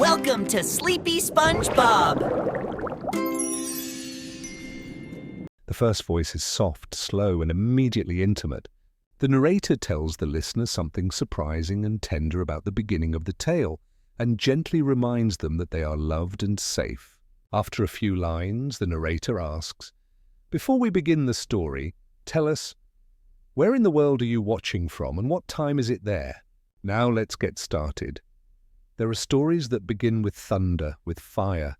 Welcome to Sleepy SpongeBob. The first voice is soft, slow, and immediately intimate. The narrator tells the listener something surprising and tender about the beginning of the tale, and gently reminds them that they are loved and safe. After a few lines, the narrator asks, "Before we begin the story, tell us, where in the world are you watching from and what time is it there? Now let's get started." There are stories that begin with thunder, with fire,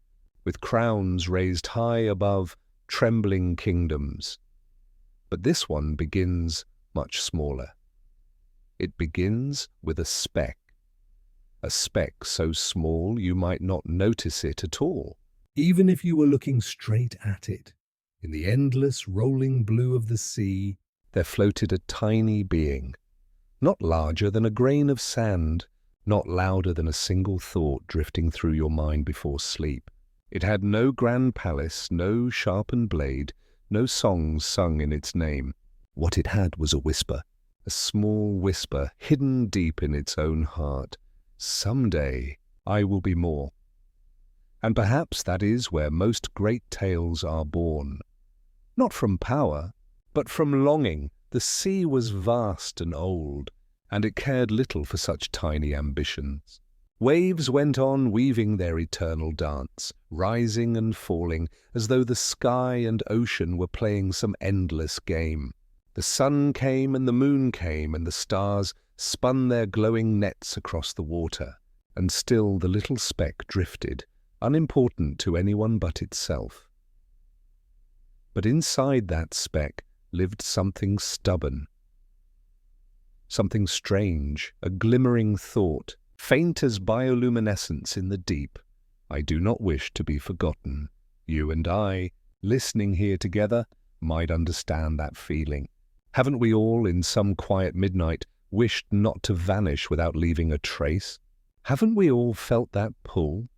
with crowns raised high above trembling kingdoms. But this one begins much smaller. It begins with a speck so small you might not notice it at all, even if you were looking straight at it. In the endless rolling blue of the sea, there floated a tiny being, not larger than a grain of sand, not louder than a single thought drifting through your mind before sleep. It had no grand palace, no sharpened blade, no songs sung in its name. What it had was a whisper, a small whisper hidden deep in its own heart. Someday I will be more. And perhaps that is where most great tales are born. Not from power, but from longing. The sea was vast and old, and it cared little for such tiny ambitions. Waves went on weaving their eternal dance, rising and falling, as though the sky and ocean were playing some endless game. The sun came and the moon came, and the stars spun their glowing nets across the water, and still the little speck drifted, unimportant to anyone but itself. But inside that speck lived something stubborn, something strange, a glimmering thought, faint as bioluminescence in the deep. I do not wish to be forgotten. You and I, listening here together, might understand that feeling. Haven't we all, in some quiet midnight, wished not to vanish without leaving a trace? Haven't we all felt that pull,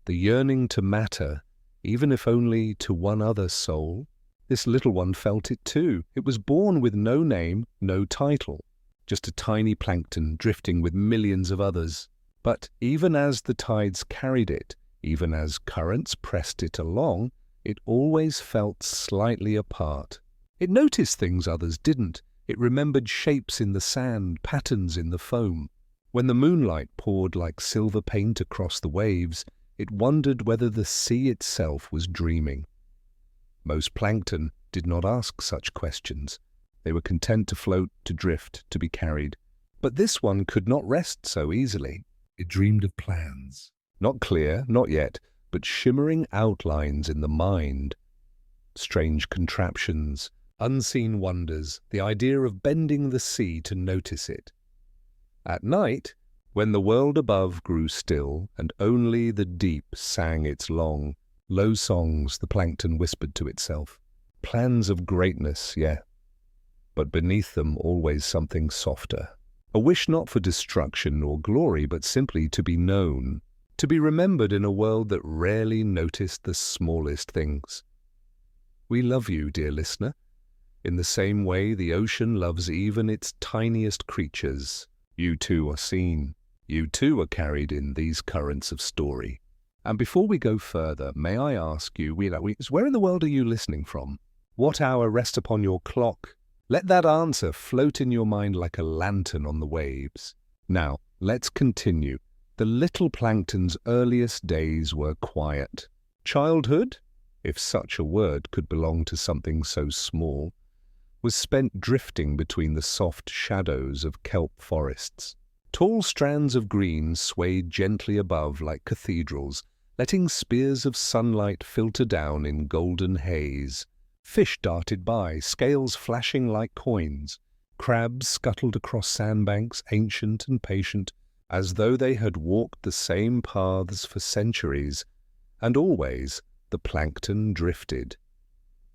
the yearning to matter, even if only to one other soul? This little one felt it too. It was born with no name, no title, just a tiny plankton drifting with millions of others. But even as the tides carried it, even as currents pressed it along, it always felt slightly apart. It noticed things others didn't. It remembered shapes in the sand, patterns in the foam. When the moonlight poured like silver paint across the waves, it wondered whether the sea itself was dreaming. Most plankton did not ask such questions. They were content to float, to drift, to be carried. But this one could not rest so easily. It dreamed of plans. Not clear, not yet, but shimmering outlines in the mind. Strange contraptions, unseen wonders, the idea of bending the sea to notice it. At night, when the world above grew still and only the deep sang its long, low songs, the plankton whispered to itself. Plans of greatness, yeah, but beneath them always something softer. A wish not for destruction or glory, but simply to be known, to be remembered in a world that rarely noticed the smallest things. We love you, dear listener, in the same way the ocean loves even its tiniest creatures. You too are seen. You too are carried in these currents of story. And before we go further, may I ask you, where in the world are you listening from? What hour rests upon your clock? Let that answer float in your mind like a lantern on the waves. Now, let's continue. The little plankton's earliest days were quiet. Childhood, if such a word could belong to something so small, was spent drifting between the soft shadows of kelp forests. Tall strands of green swayed gently above like cathedrals, letting spears of sunlight filter down in golden haze. Fish darted by, scales flashing like coins. Crabs scuttled across sandbanks, ancient and patient, as though they had walked the same paths for centuries. And always the plankton drifted.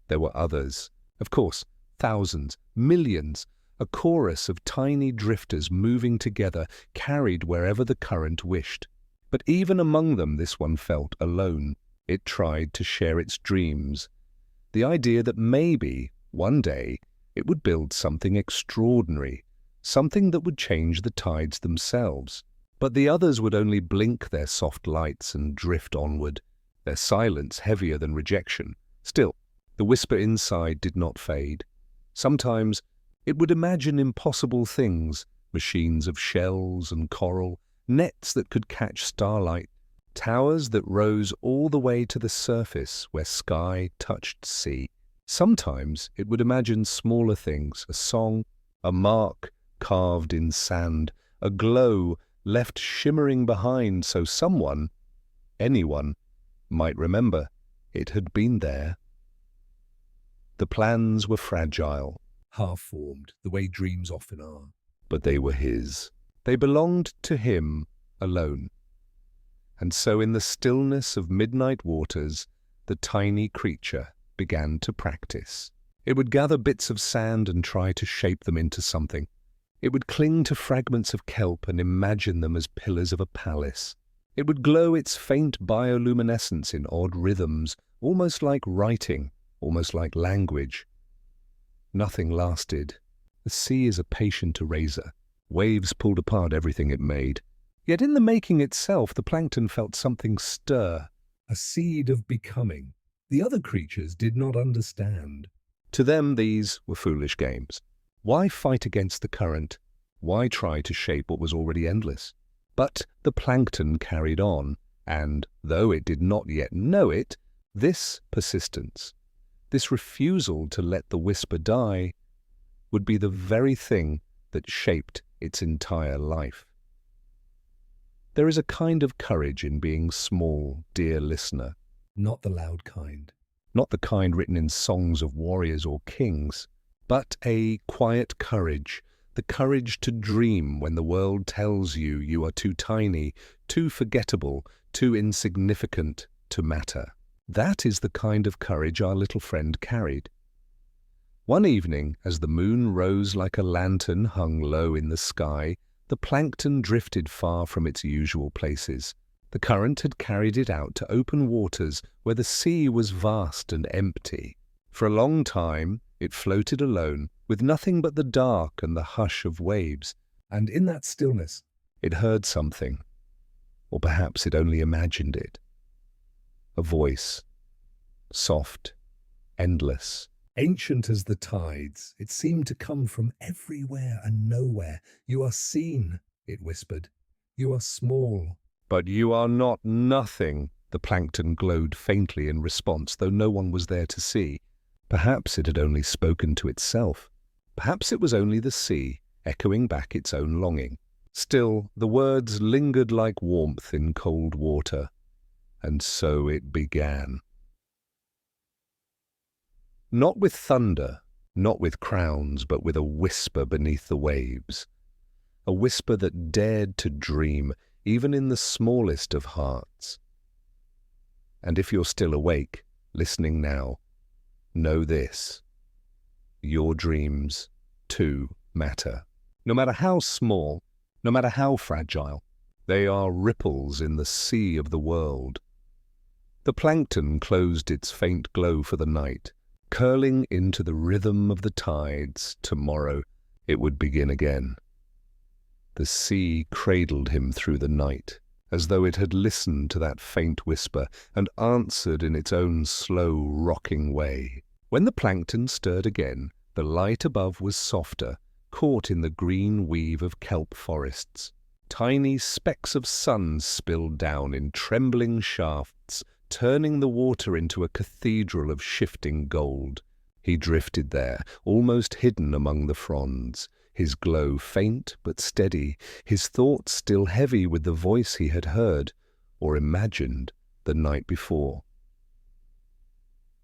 There were others, of course, thousands, millions, a chorus of tiny drifters moving together, carried wherever the current wished. But even among them this one felt alone. It tried to share its dreams, the idea that maybe, one day, it would build something extraordinary, something that would change the tides themselves. But the others would only blink their soft lights and drift onward, their silence heavier than rejection. Still, the whisper inside did not fade. Sometimes it would imagine impossible things, machines of shells and coral, nets that could catch starlight, towers that rose all the way to the surface where sky touched sea. Sometimes it would imagine smaller things, a song, a mark carved in sand, a glow left shimmering behind so someone, anyone, might remember it had been there. The plans were fragile, half-formed, the way dreams often are. But they were his. They belonged to him alone. And so in the stillness of midnight waters, the tiny creature began to practice. It would gather bits of sand and try to shape them into something. It would cling to fragments of kelp and imagine them as pillars of a palace. It would glow its faint bioluminescence in odd rhythms, almost like writing, almost like language. Nothing lasted. The sea is a patient eraser. Waves pulled apart everything it made. Yet in the making itself, the plankton felt something stir, a seed of becoming. The other creatures did not understand. To them, these were foolish games. Why fight against the current? Why try to shape what was already endless? But the plankton carried on, and, though it did not yet know it, this persistence, this refusal to let the whisper die, would be the very thing that shaped its entire life. There is a kind of courage in being small, dear listener, not the loud kind, not the kind written in songs of warriors or kings, but a quiet courage, the courage to dream when the world tells you you are too tiny, too forgettable, too insignificant to matter. That is the kind of courage our little friend carried. One evening, as the moon rose like a lantern hung low in the sky, the plankton drifted far from its usual places. The current had carried it out to open waters where the sea was vast and empty. For a long time, it floated alone, with nothing but the dark and the hush of waves, and in that stillness, it heard something, or perhaps it only imagined it. A voice, soft, endless, ancient as the tides. It seemed to come from everywhere and nowhere. "You are seen," it whispered. "You are small." "But you are not nothing," the plankton glowed faintly in response, though no one was there to see. Perhaps it had only spoken to itself. Perhaps it was only the sea, echoing back its own longing. Still, the words lingered like warmth in cold water. And so it began. Not with thunder, not with crowns, but with a whisper beneath the waves. A whisper that dared to dream, even in the smallest of hearts. And if you're still awake, listening now, know this. Your dreams, too, matter. No matter how small, no matter how fragile, they are ripples in the sea of the world. The plankton closed its faint glow for the night. Curling into the rhythm of the tides, tomorrow it would begin again. The sea cradled him through the night, as though it had listened to that faint whisper and answered in its own slow, rocking way. When the plankton stirred again, the light above was softer, caught in the green weave of kelp forests. Tiny specks of sun spilled down in trembling shafts, turning the water into a cathedral of shifting gold. He drifted there, almost hidden among the fronds, his glow faint but steady, his thoughts still heavy with the voice he had heard, or imagined, the night before.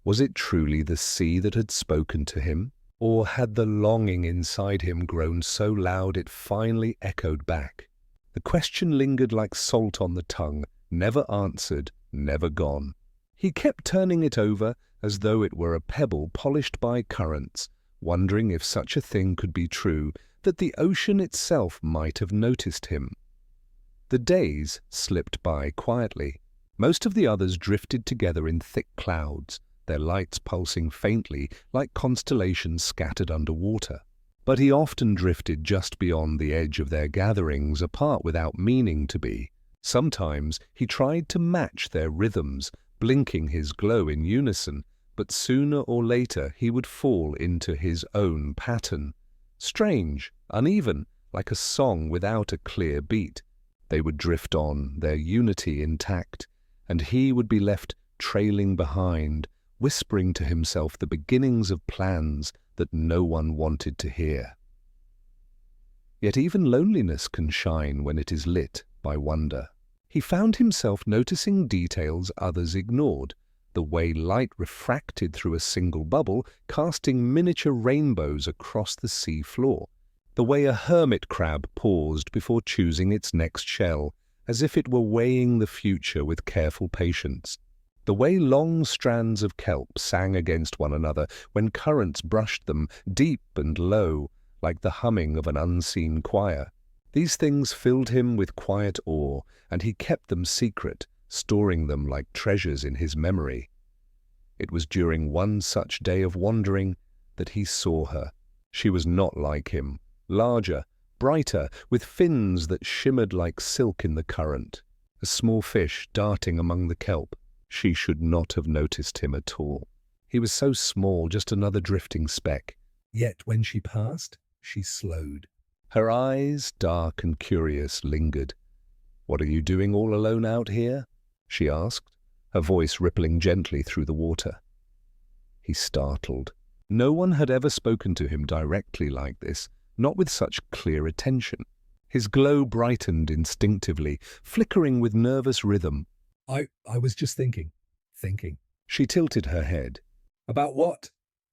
Was it truly the sea that had spoken to him, or had the longing inside him grown so loud it finally echoed back? The question lingered like salt on the tongue, never answered, never gone. He kept turning it over as though it were a pebble polished by currents, wondering if such a thing could be true, that the ocean itself might have noticed him. The days slipped by quietly. Most of the others drifted together in thick clouds, their lights pulsing faintly like constellations scattered underwater. But he often drifted just beyond the edge of their gatherings, apart without meaning to be. Sometimes he tried to match their rhythms, blinking his glow in unison, but sooner or later he would fall into his own pattern. Strange, uneven, like a song without a clear beat. They would drift on, their unity intact, and he would be left trailing behind, whispering to himself the beginnings of plans that no one wanted to hear. Yet even loneliness can shine when it is lit by wonder. He found himself noticing details others ignored, the way light refracted through a single bubble, casting miniature rainbows across the sea floor, the way a hermit crab paused before choosing its next shell, as if it were weighing the future with careful patience, the way long strands of kelp sang against one another when currents brushed them deep and low, like the humming of an unseen choir. These things filled him with quiet awe, and he kept them secret, storing them like treasures in his memory. It was during one such day of wandering that he saw her. She was not like him, larger, brighter, with fins that shimmered like silk in the current. A small fish darting among the kelp. She should not have noticed him at all. He was so small, just another drifting speck. Yet when she passed, she slowed. Her eyes, dark and curious, lingered. "What are you doing all alone out here?" she asked, her voice rippling gently through the water. He startled. No one had ever spoken to him directly like this, not with such clear attention. His glow brightened instinctively, flickering with nervous rhythm. I was just thinking. She tilted her head. "About what?"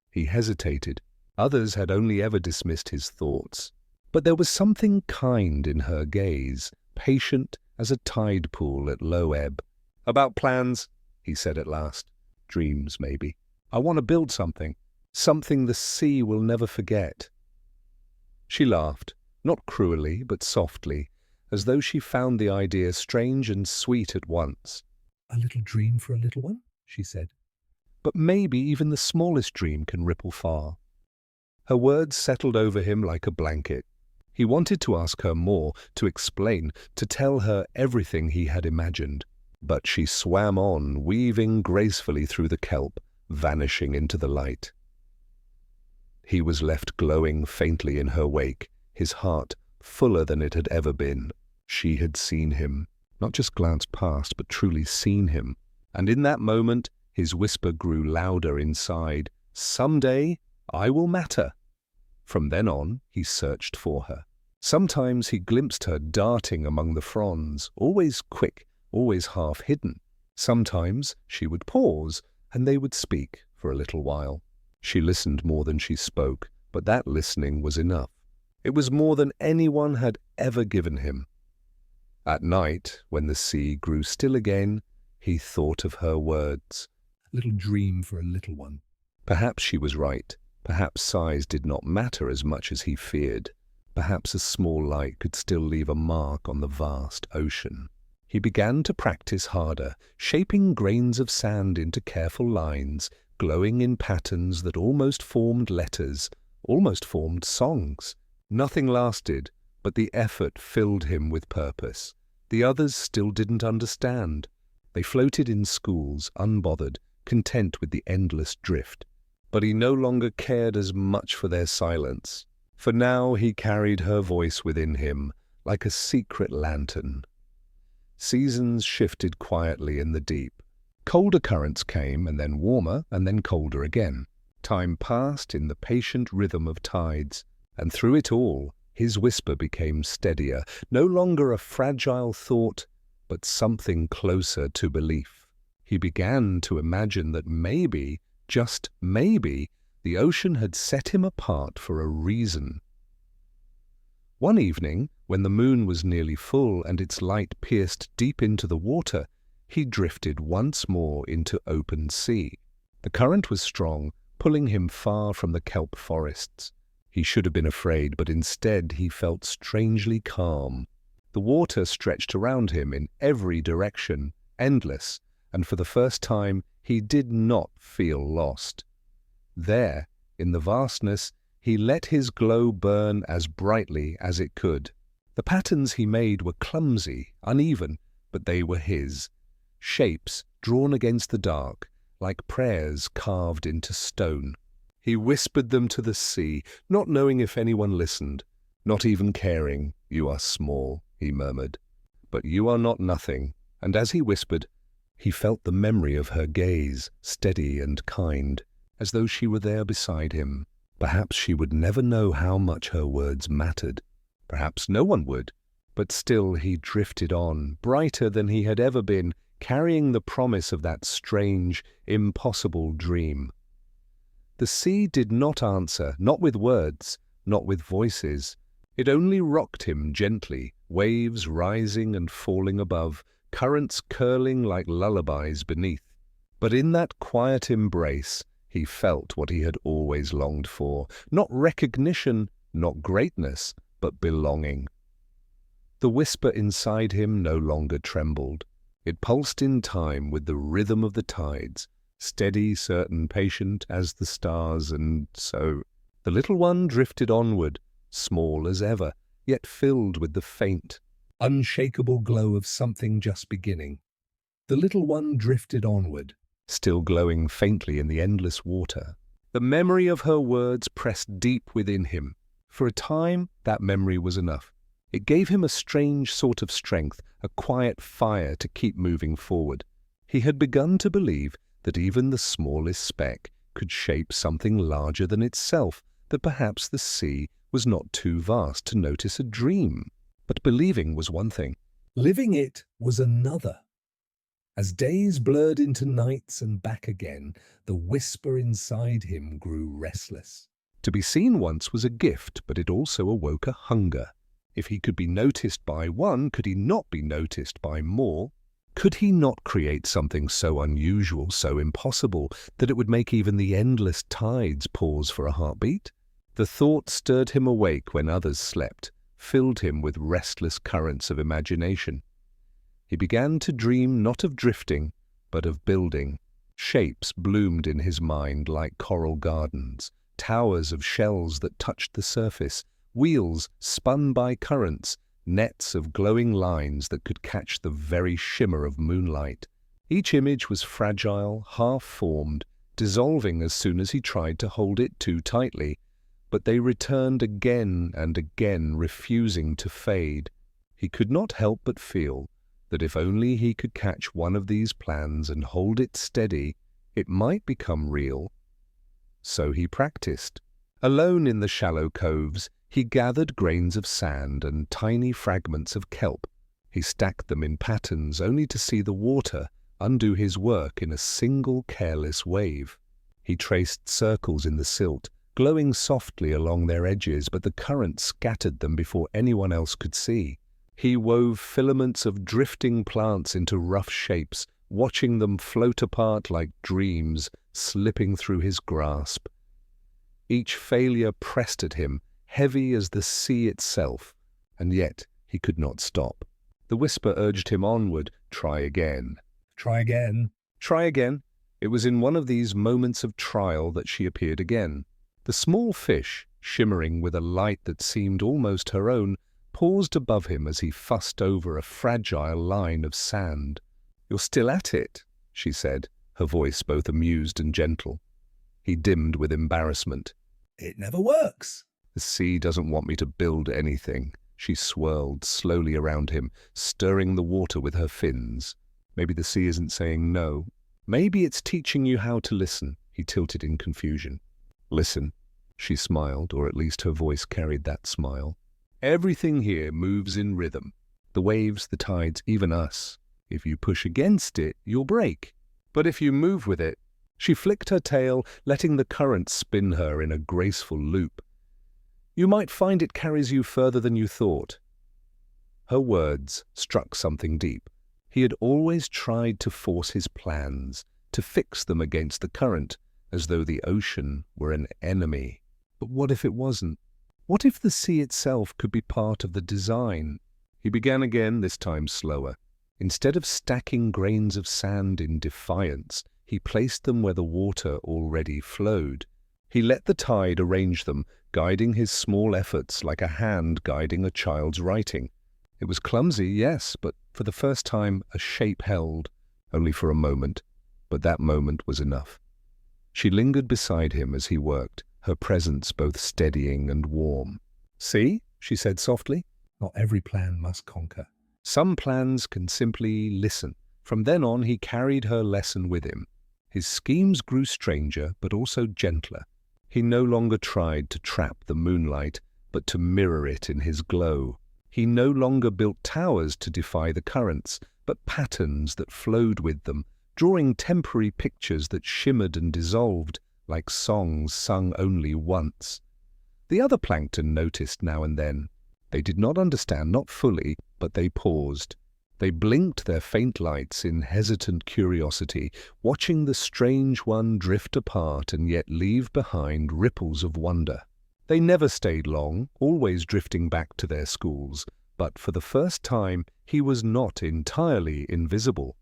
He hesitated. Others had only ever dismissed his thoughts. But there was something kind in her gaze, patient as a tide pool at low ebb. "About plans," he said at last. "Dreams, maybe. I want to build something the sea will never forget." She laughed, not cruelly, but softly, as though she found the idea strange and sweet at once. "A little dream for a little one," she said. "But maybe even the smallest dream can ripple far." Her words settled over him like a blanket. He wanted to ask her more, to explain, to tell her everything he had imagined. But she swam on, weaving gracefully through the kelp, vanishing into the light. He was left glowing faintly in her wake, his heart fuller than it had ever been. She had seen him, not just glanced past, but truly seen him. And in that moment, his whisper grew louder inside. "Someday, I will matter." From then on, he searched for her. Sometimes he glimpsed her darting among the fronds, always quick, always half-hidden. Sometimes she would pause, and they would speak for a little while. She listened more than she spoke, but that listening was enough. It was more than anyone had ever given him. At night, when the sea grew still again, he thought of her words. "A little dream for a little one." Perhaps she was right. Perhaps size did not matter as much as he feared. Perhaps a small light could still leave a mark on the vast ocean. He began to practice harder, shaping grains of sand into careful lines, glowing in patterns that almost formed letters, almost formed songs. Nothing lasted, but the effort filled him with purpose. The others still didn't understand. They floated in schools, unbothered, content with the endless drift. But he no longer cared as much for their silence, for now he carried her voice within him, like a secret lantern. Seasons shifted quietly in the deep. Colder currents came, and then warmer, and then colder again. Time passed in the patient rhythm of tides, and through it all, his whisper became steadier, no longer a fragile thought, but something closer to belief. He began to imagine that maybe, just maybe, the ocean had set him apart for a reason. One evening, when the moon was nearly full and its light pierced deep into the water, he drifted once more into open sea. The current was strong, pulling him far from the kelp forests. He should have been afraid, but instead he felt strangely calm. The water stretched around him in every direction, endless, and for the first time he did not feel lost. There, in the vastness, He let his glow burn as brightly as it could. The patterns he made were clumsy, uneven, but they were his. Shapes drawn against the dark, like prayers carved into stone. He whispered them to the sea, not knowing if anyone listened, not even caring. "You are small," he murmured, "but you are not nothing." And as he whispered, he felt the memory of her gaze, steady and kind, as though she were there beside him. Perhaps she would never know how much her words mattered. Perhaps no one would. But still he drifted on, brighter than he had ever been, carrying the promise of that strange, impossible dream. The sea did not answer, not with words, not with voices. It only rocked him gently, waves rising and falling above, currents curling like lullabies beneath. But in that quiet embrace, he felt what he had always longed for, not recognition, not greatness, but belonging. The whisper inside him no longer trembled. It pulsed in time with the rhythm of the tides, steady, certain, patient as the stars, and so the little one drifted onward, small as ever, yet filled with the faint, unshakable glow of something just beginning. The little one drifted onward, still glowing faintly in the endless water. The memory of her words pressed deep within him. For a time, that memory was enough. It gave him a strange sort of strength, a quiet fire to keep moving forward. He had begun to believe that even the smallest speck could shape something larger than itself, that perhaps the sea was not too vast to notice a dream. But believing was one thing. Living it was another. As days blurred into nights and back again, the whisper inside him grew restless. To be seen once was a gift, but it also awoke a hunger. If he could be noticed by one, could he not be noticed by more? Could he not create something so unusual, so impossible, that it would make even the endless tides pause for a heartbeat? The thought stirred him awake when others slept, filled him with restless currents of imagination. He began to dream not of drifting, but of building. Shapes bloomed in his mind like coral gardens, towers of shells that touched the surface, wheels spun by currents, nets of glowing lines that could catch the very shimmer of moonlight. Each image was fragile, half-formed, dissolving as soon as he tried to hold it too tightly, but they returned again and again, refusing to fade. He could not help but feel that if only he could catch one of these plans and hold it steady, it might become real. So he practiced. Alone in the shallow coves, he gathered grains of sand and tiny fragments of kelp. He stacked them in patterns only to see the water undo his work in a single careless wave. He traced circles in the silt, glowing softly along their edges, but the current scattered them before anyone else could see. He wove filaments of drifting plants into rough shapes, watching them float apart like dreams slipping through his grasp. Each failure pressed at him, heavy as the sea itself, and yet he could not stop. The whisper urged him onward. Try again. Try again. Try again. It was in one of these moments of trial that she appeared again. The small fish, shimmering with a light that seemed almost her own, paused above him as he fussed over a fragile line of sand. "You're still at it," she said, her voice both amused and gentle. He dimmed with embarrassment. "It never works." "The sea doesn't want me to build anything." She swirled slowly around him, stirring the water with her fins. "Maybe the sea isn't saying no. Maybe it's teaching you how to listen." He tilted in confusion. "Listen," she smiled, or at least her voice carried that smile. "Everything here moves in rhythm. The waves, the tides, even us. If you push against it, you'll break. But if you move with it..." She flicked her tail, letting the current spin her in a graceful loop. "You might find it carries you further than you thought." Her words struck something deep. He had always tried to force his plans, to fix them against the current, as though the ocean were an enemy. But what if it wasn't? What if the sea itself could be part of the design? He began again, this time slower. Instead of stacking grains of sand in defiance, he placed them where the water already flowed. He let the tide arrange them, guiding his small efforts like a hand guiding a child's writing. It was clumsy, yes, but for the first time a shape held, only for a moment, but that moment was enough. She lingered beside him as he worked, her presence both steadying and warm. "See," she said softly, "not every plan must conquer. Some plans can simply listen." From then on he carried her lesson with him. His schemes grew stranger, but also gentler. He no longer tried to trap the moonlight, but to mirror it in his glow. He no longer built towers to defy the currents, but patterns that flowed with them, drawing temporary pictures that shimmered and dissolved, like songs sung only once. The other Plankton noticed now and then. They did not understand, not fully, but they paused. They blinked their faint lights in hesitant curiosity, watching the strange one drift apart and yet leave behind ripples of wonder. They never stayed long, always drifting back to their schools, but for the first time he was not entirely invisible.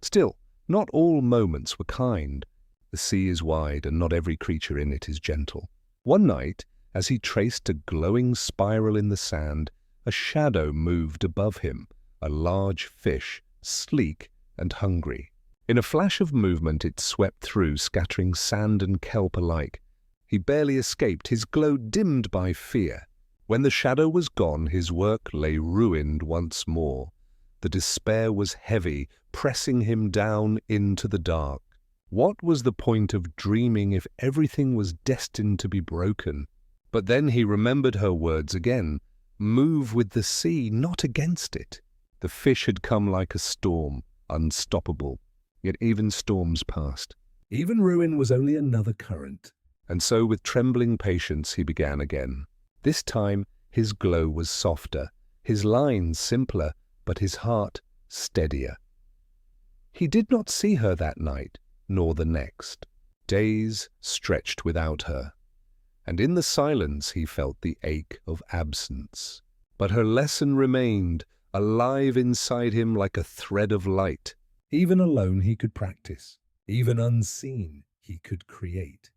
Still, not all moments were kind. The sea is wide, and not every creature in it is gentle. One night, as he traced a glowing spiral in the sand, a shadow moved above him, a large fish, sleek and hungry. In a flash of movement it swept through, scattering sand and kelp alike. He barely escaped, his glow dimmed by fear. When the shadow was gone, his work lay ruined once more. The despair was heavy, pressing him down into the dark. What was the point of dreaming if everything was destined to be broken? But then he remembered her words again. Move with the sea, not against it. The fish had come like a storm, unstoppable. Yet even storms passed. Even ruin was only another current. And so with trembling patience he began again. This time his glow was softer, his lines simpler, but his heart steadier. He did not see her that night, nor the next. Days stretched without her, and in the silence he felt the ache of absence. But her lesson remained, alive inside him like a thread of light. Even alone he could practice. Even unseen he could create.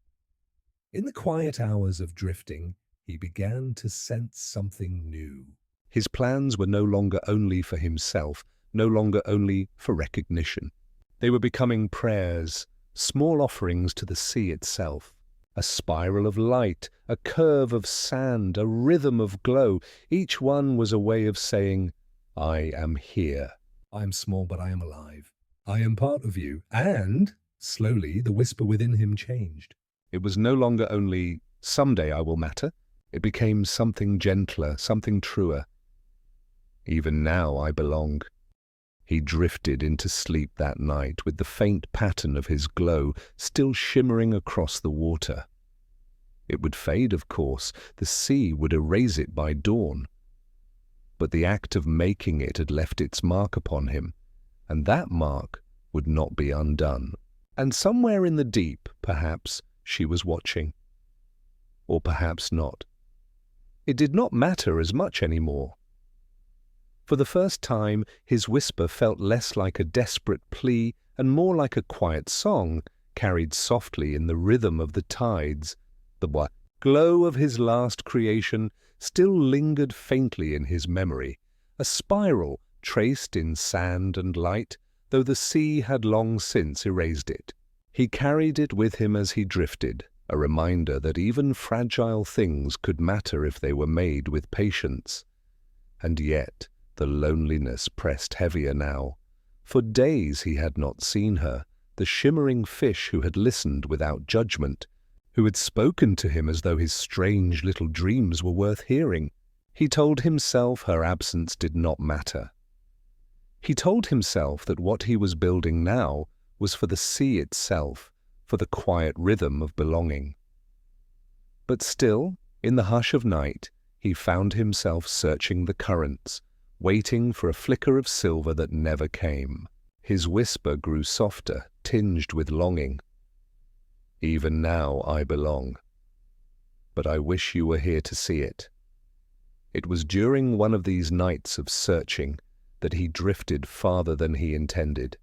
In the quiet hours of drifting, he began to sense something new. His plans were no longer only for himself, no longer only for recognition. They were becoming prayers, small offerings to the sea itself. A spiral of light, a curve of sand, a rhythm of glow. Each one was a way of saying, I am here. I am small, but I am alive. I am part of you. And, slowly, the whisper within him changed. It was no longer only, someday I will matter. It became something gentler, something truer. Even now I belong. He drifted into sleep that night with the faint pattern of his glow still shimmering across the water. It would fade, of course. The sea would erase it by dawn. But the act of making it had left its mark upon him, and that mark would not be undone. And somewhere in the deep, perhaps, she was watching. Or perhaps not. It did not matter as much anymore. For the first time, his whisper felt less like a desperate plea and more like a quiet song, carried softly in the rhythm of the tides. The glow of his last creation still lingered faintly in his memory, a spiral traced in sand and light, though the sea had long since erased it. He carried it with him as he drifted, a reminder that even fragile things could matter if they were made with patience. And yet, the loneliness pressed heavier now. For days he had not seen her, the shimmering fish who had listened without judgment, who had spoken to him as though his strange little dreams were worth hearing. He told himself her absence did not matter. He told himself that what he was building now was for the sea itself, for the quiet rhythm of belonging. But still, in the hush of night, he found himself searching the currents, waiting for a flicker of silver that never came. His whisper grew softer, tinged with longing. Even now I belong. But I wish you were here to see it. It was during one of these nights of searching that he drifted farther than he intended.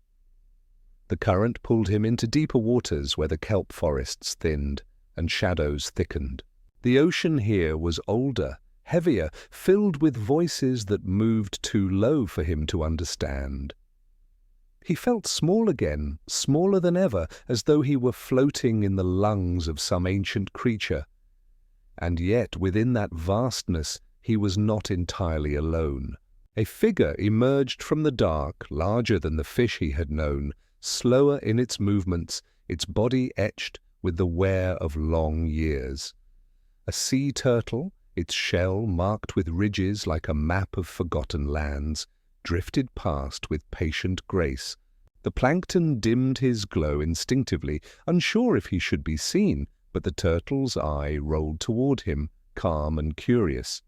The current pulled him into deeper waters where the kelp forests thinned, and shadows thickened. The ocean here was older, heavier, filled with voices that moved too low for him to understand. He felt small again, smaller than ever, as though he were floating in the lungs of some ancient creature. And yet, within that vastness, he was not entirely alone. A figure emerged from the dark, larger than the fish he had known, slower in its movements, its body etched with the wear of long years. A sea turtle, its shell marked with ridges like a map of forgotten lands, drifted past with patient grace. The plankton dimmed his glow instinctively, unsure if he should be seen, but the turtle's eye rolled toward him, calm and curious.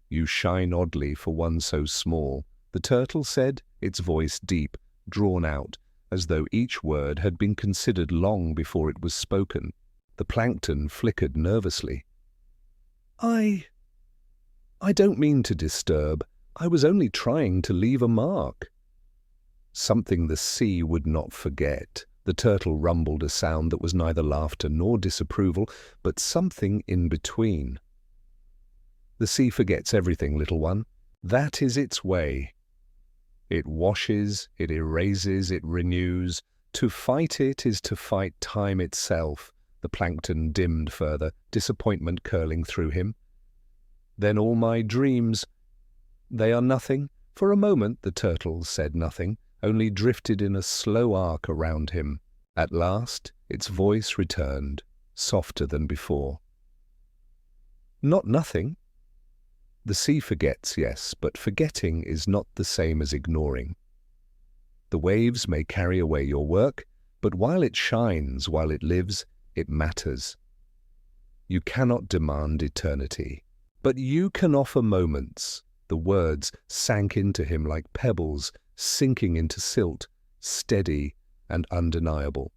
"You shine oddly for one so small," the turtle said, its voice deep, drawn out, as though each word had been considered long before it was spoken. The plankton flickered nervously. I don't mean to disturb. I was only trying to leave a mark." Something the sea would not forget. The turtle rumbled a sound that was neither laughter nor disapproval, but something in between. "The sea forgets everything, little one. That is its way. It washes, it erases, it renews. To fight it is to fight time itself." The plankton dimmed further, disappointment curling through him. "Then all my dreams, they are nothing?" For a moment the turtle said nothing, only drifted in a slow arc around him. At last its voice returned, softer than before. "Not nothing. The sea forgets, yes, but forgetting is not the same as ignoring. The waves may carry away your work, but while it shines, while it lives, it matters. You cannot demand eternity, but you can offer moments." The words sank into him like pebbles, sinking into silt, steady and undeniable.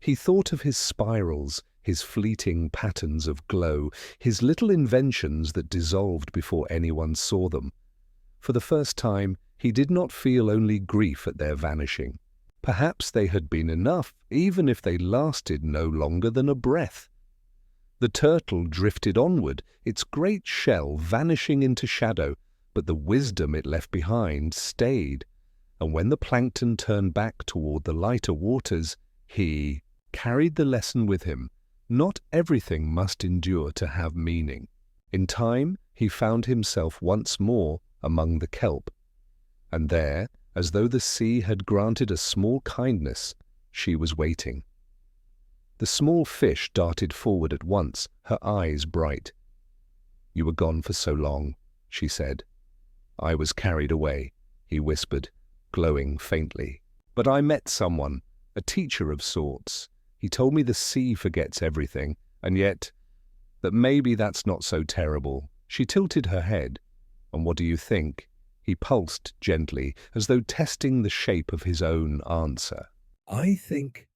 He thought of his spirals, his fleeting patterns of glow, his little inventions that dissolved before anyone saw them. For the first time, he did not feel only grief at their vanishing. Perhaps they had been enough, even if they lasted no longer than a breath. The turtle drifted onward, its great shell vanishing into shadow, but the wisdom it left behind stayed, and when the plankton turned back toward the lighter waters, he carried the lesson with him. Not everything must endure to have meaning. In time, he found himself once more among the kelp, and there, as though the sea had granted a small kindness, she was waiting. The small fish darted forward at once, her eyes bright. "You were gone for so long," she said. "I was carried away," he whispered, glowing faintly. "But I met someone, a teacher of sorts. He told me the sea forgets everything, and yet that maybe that's not so terrible." She tilted her head. "And what do you think?" He pulsed gently, as though testing the shape of his own answer. I think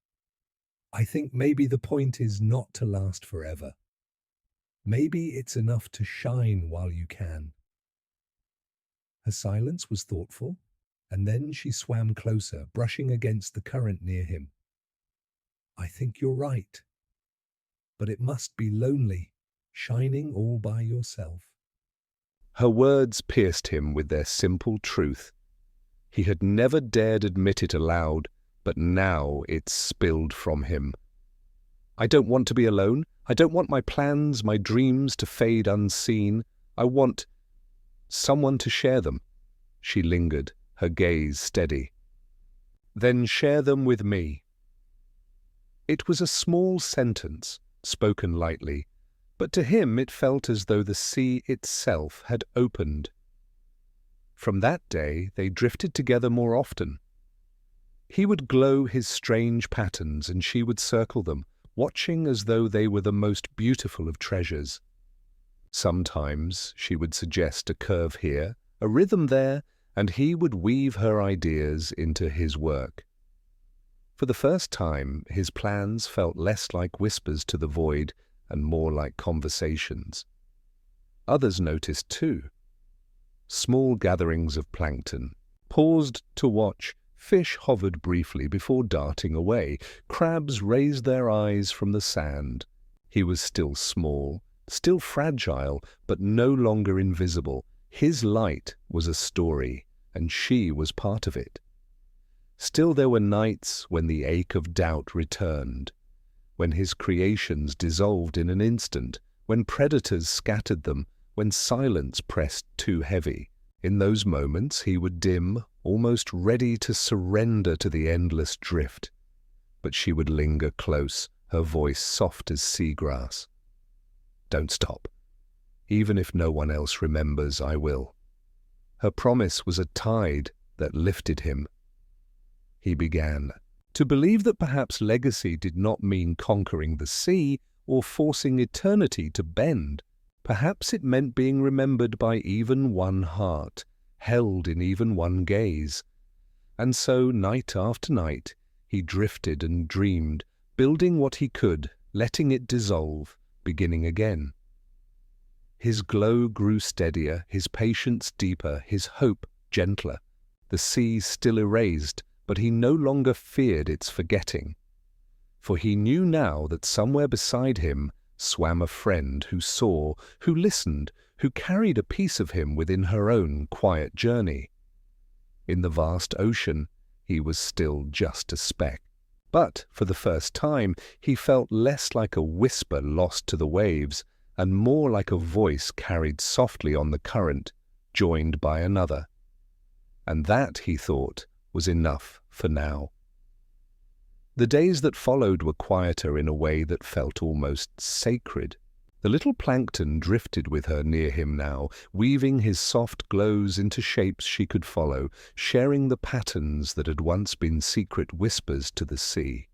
maybe the point is not to last forever. Maybe it's enough to shine while you can." Her silence was thoughtful, and then she swam closer, brushing against the current near him. "I think you're right. But it must be lonely, shining all by yourself." Her words pierced him with their simple truth. He had never dared admit it aloud, but now it spilled from him. "I don't want to be alone. I don't want my plans, my dreams to fade unseen. I want someone to share them." She lingered, her gaze steady. "Then share them with me." It was a small sentence, spoken lightly, but to him it felt as though the sea itself had opened. From that day they drifted together more often. He would glow his strange patterns and she would circle them, watching as though they were the most beautiful of treasures. Sometimes she would suggest a curve here, a rhythm there, and he would weave her ideas into his work. For the first time, his plans felt less like whispers to the void and more like conversations. Others noticed too. Small gatherings of plankton paused to watch. Fish hovered briefly before darting away. Crabs raised their eyes from the sand, He was still small, still fragile, but no longer invisible. His light was a story, and she was part of it. Still there were nights when the ache of doubt returned, when his creations dissolved in an instant, when predators scattered them, when silence pressed too heavy. In those moments he would dim, almost ready to surrender to the endless drift. But she would linger close, her voice soft as seagrass. "Don't stop. Even if no one else remembers, I will." Her promise was a tide that lifted him. He began to believe that perhaps legacy did not mean conquering the sea or forcing eternity to bend. Perhaps it meant being remembered by even one heart, held in even one gaze. And so, night after night, he drifted and dreamed, building what he could, letting it dissolve, beginning again. His glow grew steadier, his patience deeper, his hope gentler. The sea still erased, but he no longer feared its forgetting. For he knew now that somewhere beside him swam a friend who saw, who listened, who carried a piece of him within her own quiet journey. In the vast ocean, he was still just a speck. But, for the first time, he felt less like a whisper lost to the waves, and more like a voice carried softly on the current, joined by another. And that, he thought, was enough for now. The days that followed were quieter in a way that felt almost sacred. The little Plankton drifted with her near him now, weaving his soft glows into shapes she could follow, sharing the patterns that had once been secret whispers to the sea.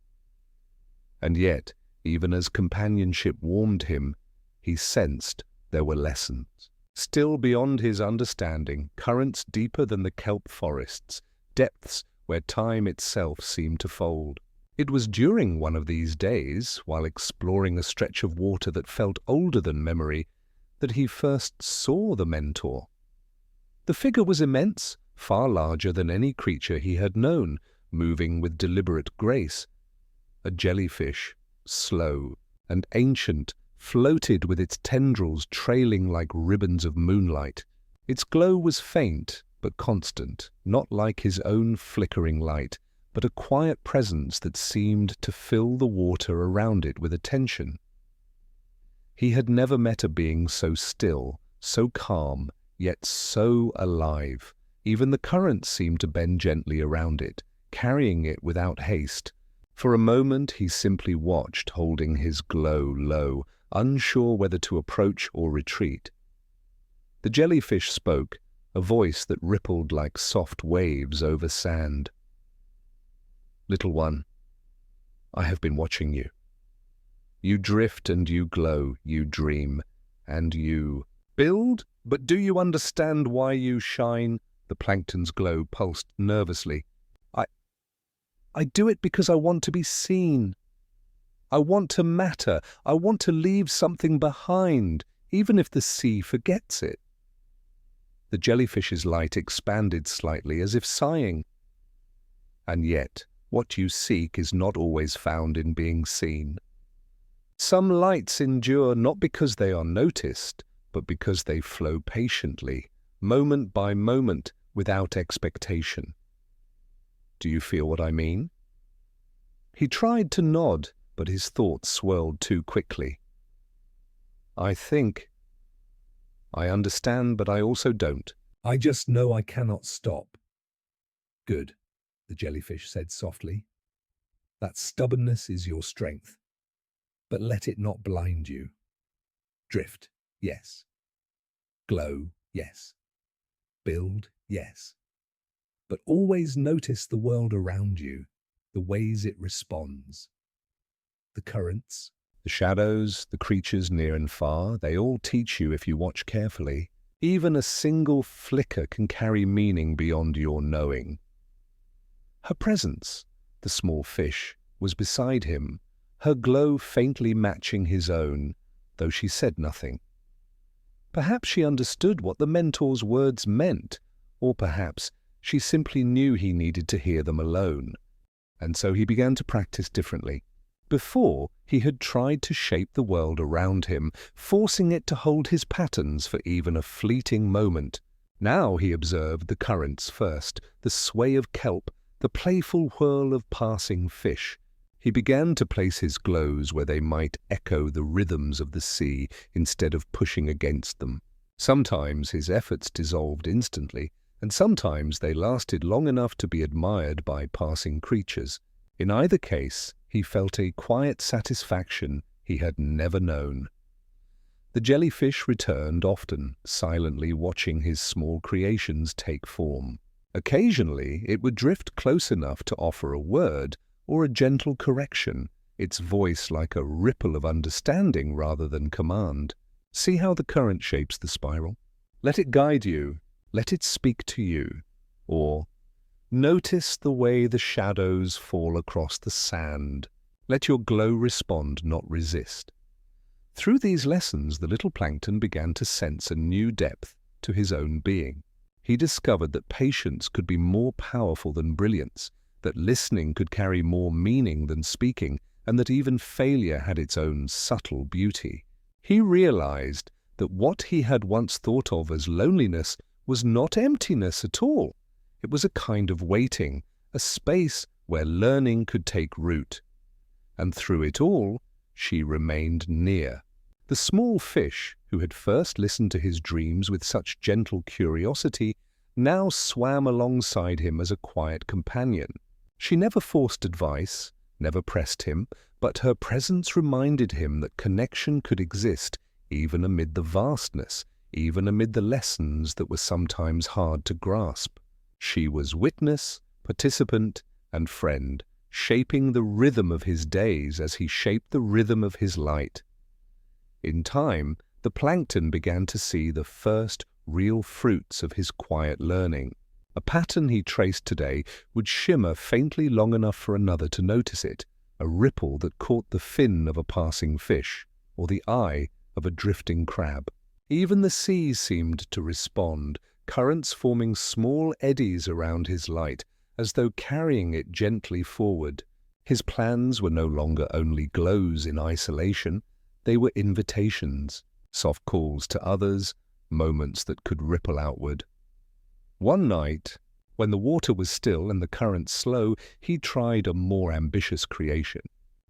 And yet, even as companionship warmed him, he sensed there were lessons. Still beyond his understanding, currents deeper than the kelp forests, depths where time itself seemed to fold. It was during one of these days, while exploring a stretch of water that felt older than memory, that he first saw the mentor. The figure was immense, far larger than any creature he had known, moving with deliberate grace. A jellyfish, slow and ancient, floated with its tendrils trailing like ribbons of moonlight. Its glow was faint but constant, not like his own flickering light, but a quiet presence that seemed to fill the water around it with attention. He had never met a being so still, so calm, yet so alive. Even the current seemed to bend gently around it, carrying it without haste. For a moment he simply watched, holding his glow low, unsure whether to approach or retreat. The jellyfish spoke, a voice that rippled like soft waves over sand. "Little one, I have been watching you. You drift and you glow, you dream, and you build, but do you understand why you shine?" The plankton's glow pulsed nervously. I do it because I want to be seen. I want to matter. I want to leave something behind, even if the sea forgets it." The jellyfish's light expanded slightly, as if sighing. "And yet, what you seek is not always found in being seen. Some lights endure not because they are noticed, but because they flow patiently, moment by moment, without expectation. Do you feel what I mean?" He tried to nod, but his thoughts swirled too quickly. I understand, but I also don't. I just know I cannot stop." "Good," the jellyfish said softly. "That stubbornness is your strength. But let it not blind you. Drift, yes. Glow, yes. Build, yes. But always notice the world around you, the ways it responds. The currents, the shadows, the creatures near and far, they all teach you if you watch carefully. Even a single flicker can carry meaning beyond your knowing." Her presence, the small fish, was beside him, her glow faintly matching his own, though she said nothing. Perhaps she understood what the mentor's words meant, or perhaps she simply knew he needed to hear them alone. And so he began to practice differently. Before, he had tried to shape the world around him, forcing it to hold his patterns for even a fleeting moment. Now he observed the currents first, the sway of kelp, the playful whirl of passing fish. He began to place his glows where they might echo the rhythms of the sea instead of pushing against them. Sometimes his efforts dissolved instantly, and sometimes they lasted long enough to be admired by passing creatures. In either case, he felt a quiet satisfaction he had never known. The jellyfish returned often, silently watching his small creations take form. Occasionally, it would drift close enough to offer a word or a gentle correction, its voice like a ripple of understanding rather than command. See how the current shapes the spiral? Let it guide you. Let it speak to you. Or, notice the way the shadows fall across the sand. Let your glow respond, not resist. Through these lessons, the little Plankton began to sense a new depth to his own being. He discovered that patience could be more powerful than brilliance, that listening could carry more meaning than speaking, and that even failure had its own subtle beauty. He realized that what he had once thought of as loneliness was not emptiness at all. It was a kind of waiting, a space where learning could take root. And through it all, she remained near. The small fish, who had first listened to his dreams with such gentle curiosity, now swam alongside him as a quiet companion. She never forced advice, never pressed him, but her presence reminded him that connection could exist even amid the vastness, even amid the lessons that were sometimes hard to grasp. She was witness, participant, and friend, shaping the rhythm of his days as he shaped the rhythm of his light. In time, the Plankton began to see the first real fruits of his quiet learning. A pattern he traced today would shimmer faintly long enough for another to notice it, a ripple that caught the fin of a passing fish, or the eye of a drifting crab. Even the sea seemed to respond, currents forming small eddies around his light, as though carrying it gently forward. His plans were no longer only glows in isolation, they were invitations, soft calls to others, moments that could ripple outward. One night, when the water was still and the current slow, he tried a more ambitious creation.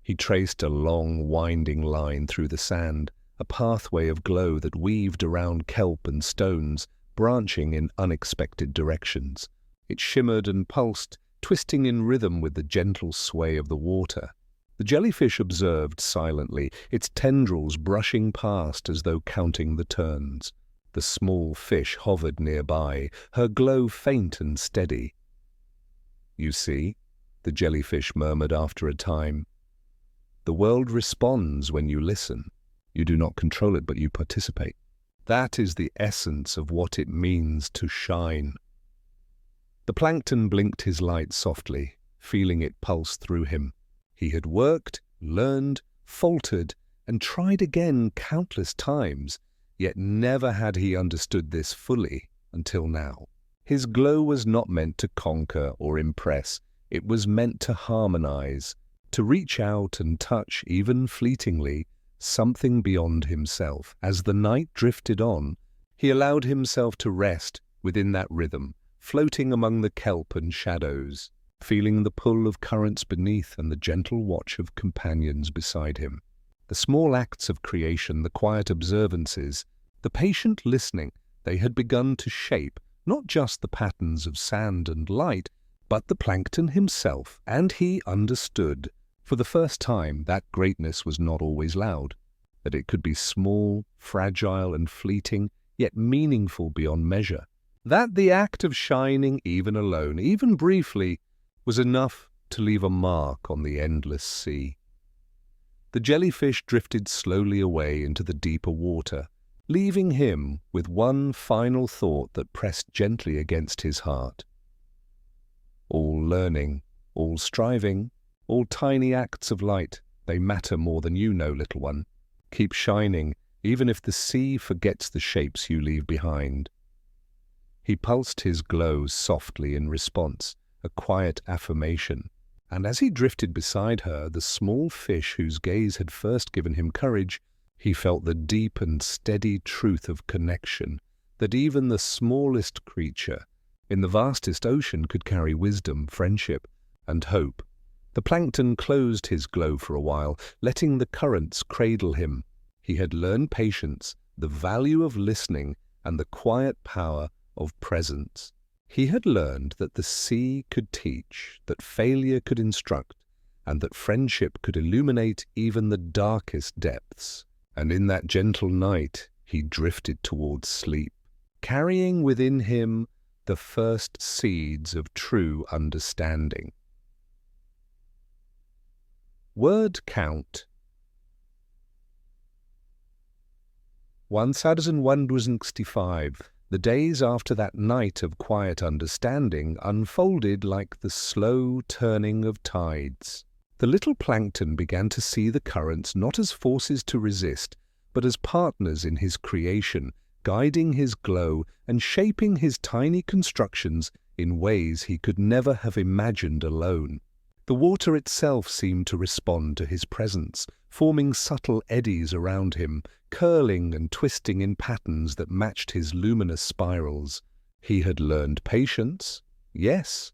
He traced a long, winding line through the sand, a pathway of glow that weaved around kelp and stones, branching in unexpected directions. It shimmered and pulsed, twisting in rhythm with the gentle sway of the water. The jellyfish observed silently, its tendrils brushing past as though counting the turns. The small fish hovered nearby, her glow faint and steady. "You see," the jellyfish murmured after a time, "the world responds when you listen. You do not control it, but you participate. That is the essence of what it means to shine." The Plankton blinked his light softly, feeling it pulse through him. He had worked, learned, faltered, and tried again countless times, yet never had he understood this fully until now. His glow was not meant to conquer or impress. It was meant to harmonize, to reach out and touch, even fleetingly, something beyond himself. As the night drifted on, he allowed himself to rest within that rhythm, floating among the kelp and shadows, feeling the pull of currents beneath and the gentle watch of companions beside him. The small acts of creation, the quiet observances, the patient listening, they had begun to shape not just the patterns of sand and light, but the Plankton himself, and he understood, for the first time, that greatness was not always loud, that it could be small, fragile and fleeting, yet meaningful beyond measure, that the act of shining, even alone, even briefly, was enough to leave a mark on the endless sea. The jellyfish drifted slowly away into the deeper water, leaving him with one final thought that pressed gently against his heart. All learning, all striving, all tiny acts of light, they matter more than you know, little one. Keep shining, even if the sea forgets the shapes you leave behind. He pulsed his glow softly in response, a quiet affirmation. And as he drifted beside her, the small fish whose gaze had first given him courage, he felt the deep and steady truth of connection, that even the smallest creature in the vastest ocean could carry wisdom, friendship, and hope. The plankton closed his glow for a while, letting the currents cradle him. He had learned patience, the value of listening, and the quiet power of presence. He had learned that the sea could teach, that failure could instruct, and that friendship could illuminate even the darkest depths. And in that gentle night, he drifted towards sleep, carrying within him the first seeds of true understanding. Word count. 1165. The days after that night of quiet understanding unfolded like the slow turning of tides. The little plankton began to see the currents not as forces to resist, but as partners in his creation, guiding his glow and shaping his tiny constructions in ways he could never have imagined alone. The water itself seemed to respond to his presence, forming subtle eddies around him, curling and twisting in patterns that matched his luminous spirals. He had learned patience, yes,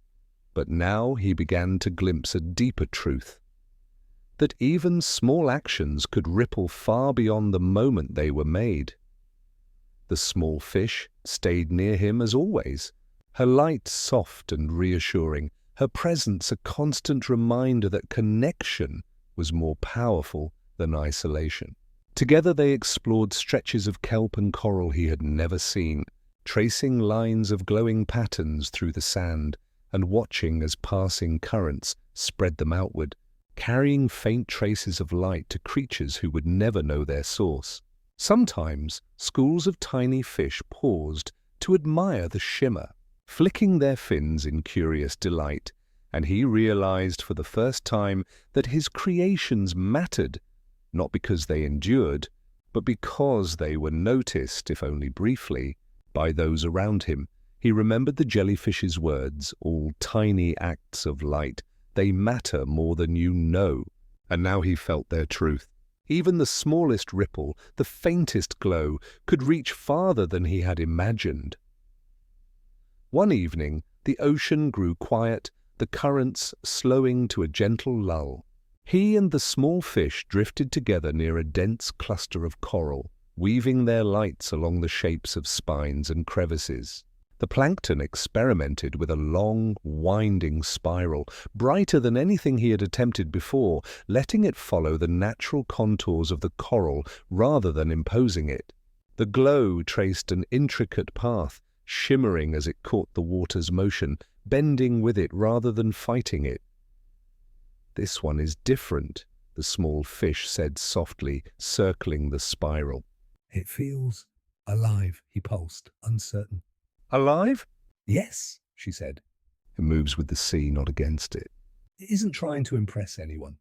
but now he began to glimpse a deeper truth, that even small actions could ripple far beyond the moment they were made. The small fish stayed near him as always, her light soft and reassuring, her presence a constant reminder that connection was more powerful than isolation. Together they explored stretches of kelp and coral he had never seen, tracing lines of glowing patterns through the sand and watching as passing currents spread them outward, carrying faint traces of light to creatures who would never know their source. Sometimes schools of tiny fish paused to admire the shimmer, flicking their fins in curious delight, and he realized for the first time that his creations mattered, not because they endured, but because they were noticed, if only briefly, by those around him. He remembered the jellyfish's words, all tiny acts of light. They matter more than you know. And now he felt their truth. Even the smallest ripple, the faintest glow, could reach farther than he had imagined. One evening, the ocean grew quiet, the currents slowing to a gentle lull. He and the small fish drifted together near a dense cluster of coral, weaving their lights along the shapes of spines and crevices. The plankton experimented with a long, winding spiral, brighter than anything he had attempted before, letting it follow the natural contours of the coral rather than imposing it. The glow traced an intricate path, shimmering as it caught the water's motion, bending with it rather than fighting it. "This one is different," the small fish said softly, circling the spiral. "It feels alive," he pulsed, uncertain. "Alive?" "Yes," she said. "It moves with the sea, not against it. "It isn't trying to impress anyone.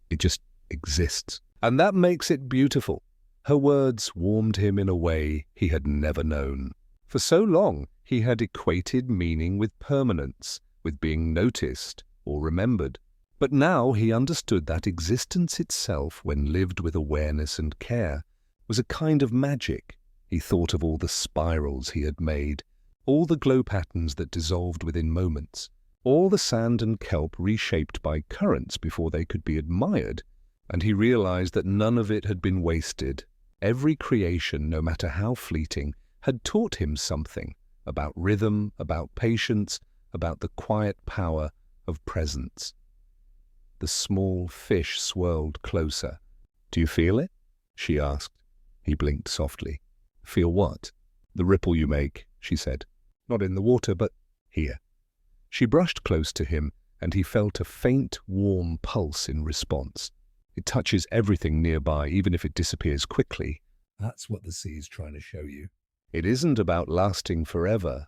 It just exists. And that makes it beautiful." Her words warmed him in a way he had never known. For so long, he had equated meaning with permanence, with being noticed or remembered. But now he understood that existence itself, when lived with awareness and care, was a kind of magic. He thought of all the spirals he had made, all the glow patterns that dissolved within moments, all the sand and kelp reshaped by currents before they could be admired, and he realized that none of it had been wasted. Every creation, no matter how fleeting, had taught him something about rhythm, about patience, about the quiet power of presence. The small fish swirled closer. "Do you feel it?" she asked. He blinked softly. "Feel what?" "The ripple you make," she said. "Not in the water, but here." She brushed close to him, and he felt a faint, warm pulse in response. It touches everything nearby, even if it disappears quickly. "That's what the sea is trying to show you." It isn't about lasting forever.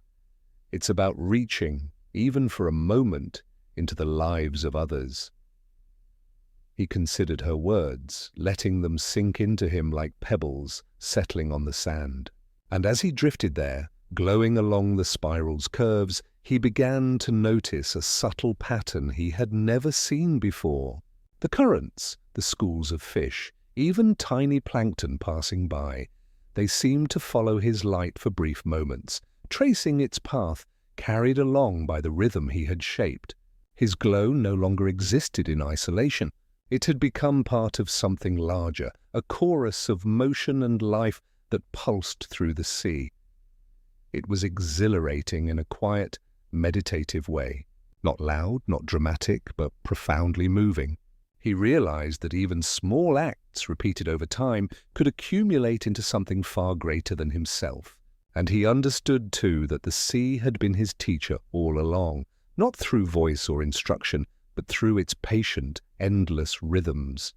It's about reaching, even for a moment, into the lives of others. He considered her words, letting them sink into him like pebbles settling on the sand. And as he drifted there, glowing along the spiral's curves, he began to notice a subtle pattern he had never seen before. The currents, the schools of fish, even tiny plankton passing by, they seemed to follow his light for brief moments, tracing its path, carried along by the rhythm he had shaped. His glow no longer existed in isolation. It had become part of something larger, a chorus of motion and life that pulsed through the sea. It was exhilarating in a quiet, meditative way. Not loud, not dramatic, but profoundly moving. He realized that even small acts repeated over time could accumulate into something far greater than himself. And he understood, too, that the sea had been his teacher all along, not through voice or instruction, but through its patient, endless rhythms.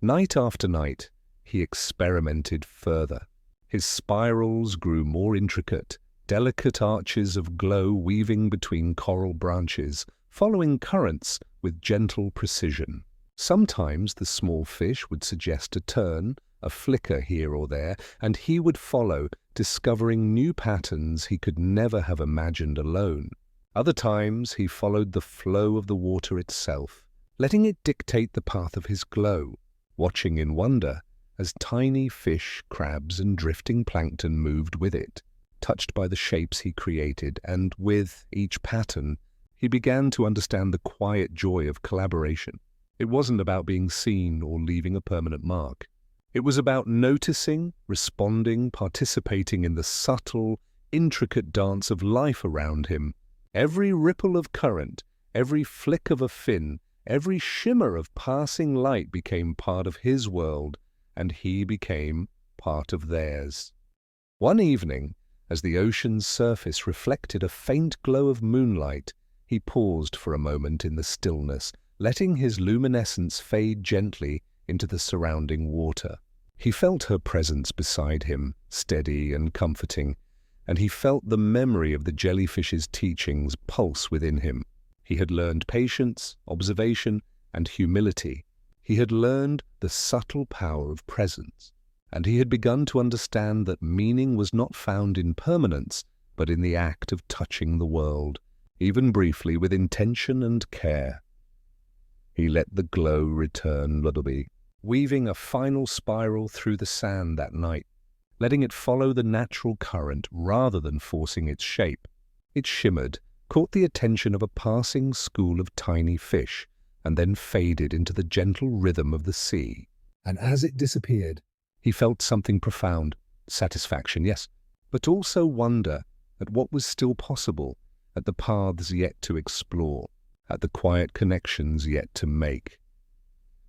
Night after night, he experimented further. His spirals grew more intricate, delicate arches of glow weaving between coral branches, following currents with gentle precision. Sometimes the small fish would suggest a turn, a flicker here or there, and he would follow, discovering new patterns he could never have imagined alone. Other times he followed the flow of the water itself, letting it dictate the path of his glow, watching in wonder as tiny fish, crabs, and drifting plankton moved with it, touched by the shapes he created, and with each pattern, he began to understand the quiet joy of collaboration. It wasn't about being seen or leaving a permanent mark. It was about noticing, responding, participating in the subtle, intricate dance of life around him. Every ripple of current, every flick of a fin, every shimmer of passing light became part of his world, and he became part of theirs. One evening, as the ocean's surface reflected a faint glow of moonlight, he paused for a moment in the stillness, letting his luminescence fade gently into the surrounding water. He felt her presence beside him, steady and comforting, and he felt the memory of the jellyfish's teachings pulse within him. He had learned patience, observation, and humility. He had learned the subtle power of presence, and he had begun to understand that meaning was not found in permanence, but in the act of touching the world, even briefly, with intention and care. He let the glow return lullaby, weaving a final spiral through the sand that night, letting it follow the natural current rather than forcing its shape. It shimmered, caught the attention of a passing school of tiny fish, and then faded into the gentle rhythm of the sea. And as it disappeared, He felt something profound, satisfaction, yes, but also wonder at what was still possible, at the paths yet to explore, at the quiet connections yet to make.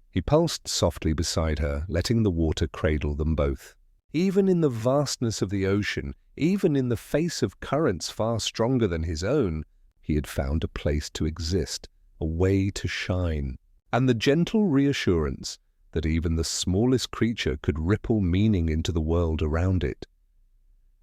He pulsed softly beside her, letting the water cradle them both. Even in the vastness of the ocean, even in the face of currents far stronger than his own, he had found a place to exist, a way to shine, and the gentle reassurance that even the smallest creature could ripple meaning into the world around it.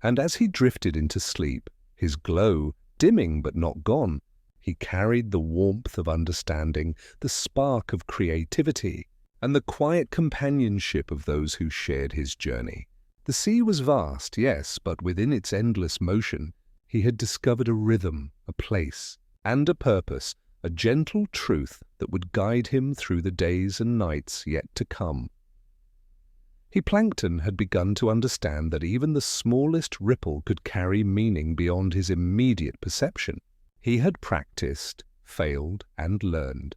And as he drifted into sleep, his glow dimming but not gone, he carried the warmth of understanding, the spark of creativity, and the quiet companionship of those who shared his journey. The sea was vast, yes, but within its endless motion, he had discovered a rhythm, a place, and a purpose, a gentle truth that would guide him through the days and nights yet to come. Plankton had begun to understand that even the smallest ripple could carry meaning beyond his immediate perception. He had practiced, failed, and learned,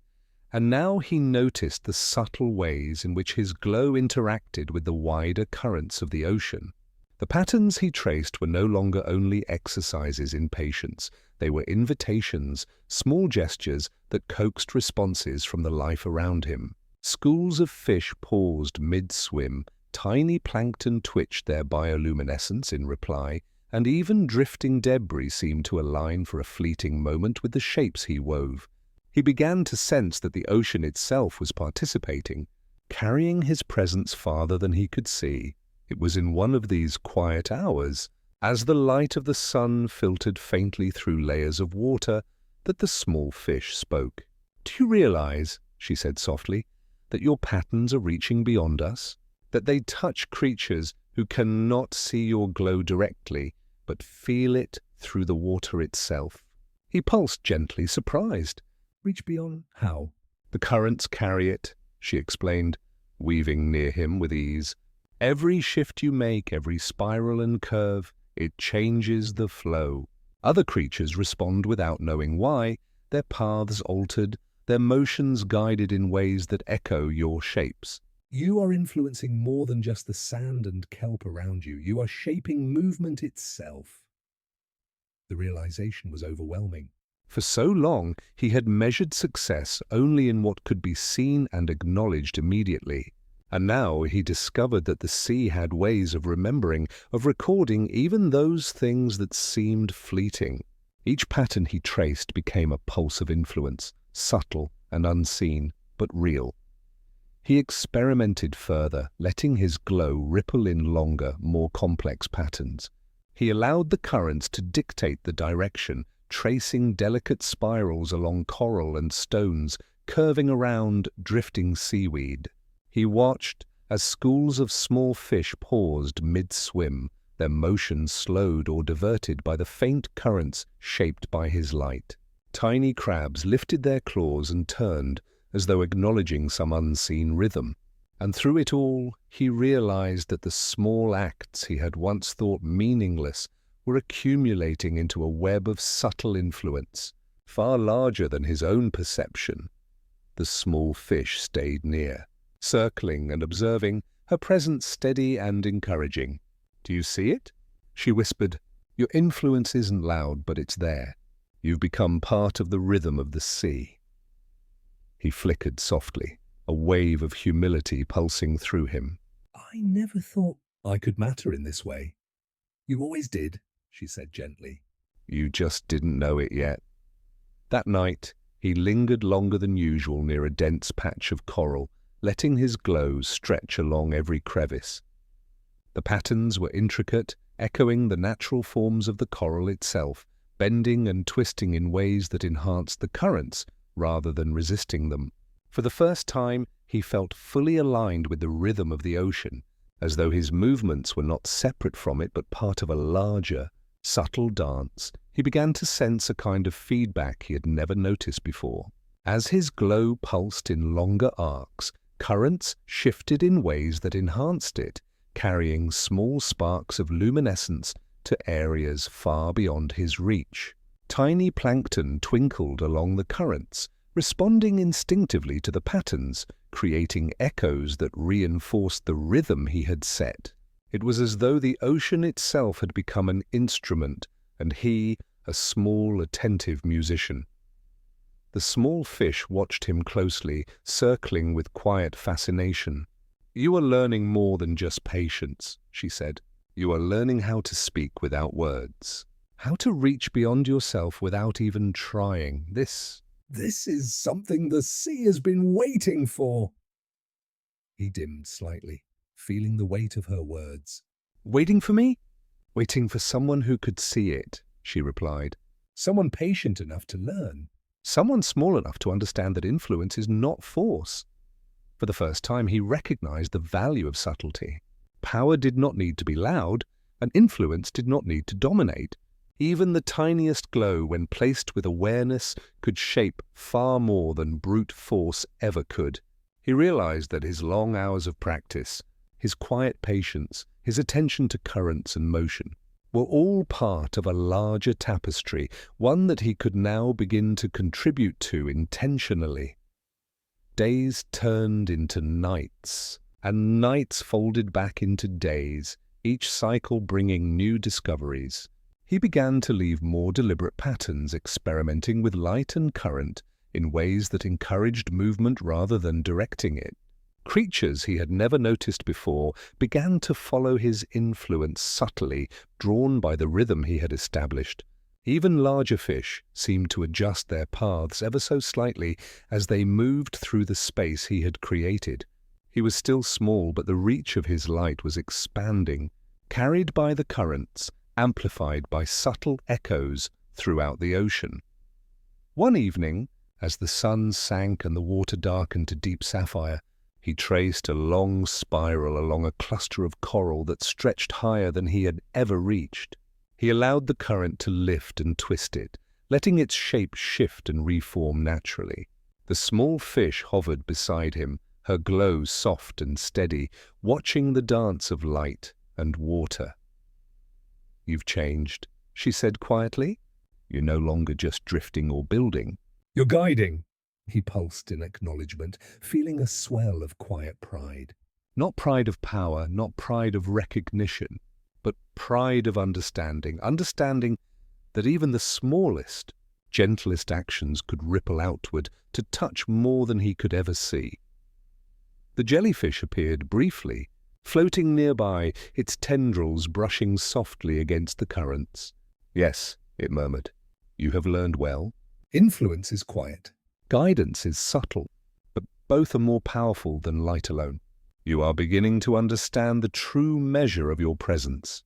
and now he noticed the subtle ways in which his glow interacted with the wider currents of the ocean. The patterns he traced were no longer only exercises in patience. They were invitations, small gestures that coaxed responses from the life around him. Schools of fish paused mid-swim, tiny plankton twitched their bioluminescence in reply, and even drifting debris seemed to align for a fleeting moment with the shapes he wove. He began to sense that the ocean itself was participating, carrying his presence farther than he could see. It was in one of these quiet hours, as the light of the sun filtered faintly through layers of water, that the small fish spoke. "Do you realize," she said softly, "that your patterns are reaching beyond us? That they touch creatures who cannot see your glow directly, but feel it through the water itself. He pulsed gently, surprised. Reach beyond? How? The currents carry it, she explained, weaving near him with ease. Every shift you make, every spiral and curve, it changes the flow. Other creatures respond without knowing why, their paths altered, their motions guided in ways that echo your shapes. You are influencing more than just the sand and kelp around you. You are shaping movement itself. The realization was overwhelming. For so long, he had measured success only in what could be seen and acknowledged immediately. And now he discovered that the sea had ways of remembering, of recording even those things that seemed fleeting. Each pattern he traced became a pulse of influence, subtle and unseen, but real. He experimented further, letting his glow ripple in longer, more complex patterns. He allowed the currents to dictate the direction, tracing delicate spirals along coral and stones, curving around drifting seaweed. He watched as schools of small fish paused mid-swim, their motions slowed or diverted by the faint currents shaped by his light. Tiny crabs lifted their claws and turned, as though acknowledging some unseen rhythm. And through it all, he realized that the small acts he had once thought meaningless were accumulating into a web of subtle influence, far larger than his own perception. The small fish stayed near, circling and observing, her presence steady and encouraging. "Do you see it?" she whispered. "Your influence isn't loud, but it's there. You've become part of the rhythm of the sea." He flickered softly, a wave of humility pulsing through him. I never thought I could matter in this way. You always did, she said gently. You just didn't know it yet. That night, he lingered longer than usual near a dense patch of coral, letting his glow stretch along every crevice. The patterns were intricate, echoing the natural forms of the coral itself, bending and twisting in ways that enhanced the currents rather than resisting them. For the first time, he felt fully aligned with the rhythm of the ocean, as though his movements were not separate from it but part of a larger, subtle dance. He began to sense a kind of feedback he had never noticed before. As his glow pulsed in longer arcs, currents shifted in ways that enhanced it, carrying small sparks of luminescence to areas far beyond his reach. Tiny plankton twinkled along the currents, responding instinctively to the patterns, creating echoes that reinforced the rhythm he had set. It was as though the ocean itself had become an instrument, and he, a small, attentive musician. The small fish watched him closely, circling with quiet fascination. "You are learning more than just patience," she said. "You are learning how to speak without words. How to reach beyond yourself without even trying. This is something the sea has been waiting for." He dimmed slightly, feeling the weight of her words. "Waiting for me?" "Waiting for someone who could see it," she replied. Someone patient enough to learn. Someone small enough to understand that influence is not force. For the first time, he recognized the value of subtlety. Power did not need to be loud, and influence did not need to dominate. Even the tiniest glow, when placed with awareness, could shape far more than brute force ever could. He realized that his long hours of practice, his quiet patience, his attention to currents and motion, were all part of a larger tapestry, one that he could now begin to contribute to intentionally. Days turned into nights, and nights folded back into days, each cycle bringing new discoveries. He began to leave more deliberate patterns, experimenting with light and current in ways that encouraged movement rather than directing it. Creatures he had never noticed before began to follow his influence subtly, drawn by the rhythm he had established. Even larger fish seemed to adjust their paths ever so slightly as they moved through the space he had created. He was still small, but the reach of his light was expanding, carried by the currents, amplified by subtle echoes throughout the ocean. One evening, as the sun sank and the water darkened to deep sapphire, he traced a long spiral along a cluster of coral that stretched higher than he had ever reached. He allowed the current to lift and twist it, letting its shape shift and reform naturally. The small fish hovered beside him, her glow soft and steady, watching the dance of light and water. "You've changed," she said quietly. "You're no longer just drifting or building." "You're guiding," he pulsed in acknowledgement, feeling a swell of quiet pride. Not pride of power, not pride of recognition, but pride of understanding. Understanding that even the smallest, gentlest actions could ripple outward to touch more than he could ever see. The jellyfish appeared briefly, floating nearby, its tendrils brushing softly against the currents. "Yes," it murmured, "you have learned well." Influence is quiet. Guidance is subtle, but both are more powerful than light alone. You are beginning to understand the true measure of your presence.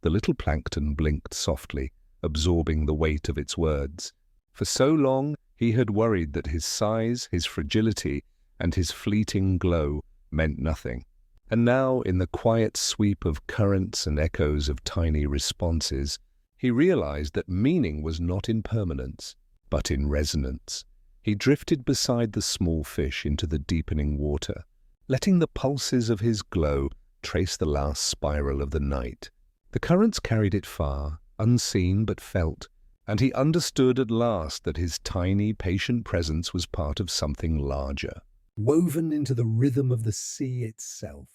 The little plankton blinked softly, absorbing the weight of its words. For so long he had worried that his size, his fragility, and his fleeting glow meant nothing. And now, in the quiet sweep of currents and echoes of tiny responses, he realized that meaning was not in permanence, but in resonance. He drifted beside the small fish into the deepening water, letting the pulses of his glow trace the last spiral of the night. The currents carried it far, unseen but felt, and he understood at last that his tiny, patient presence was part of something larger. Woven into the rhythm of the sea itself.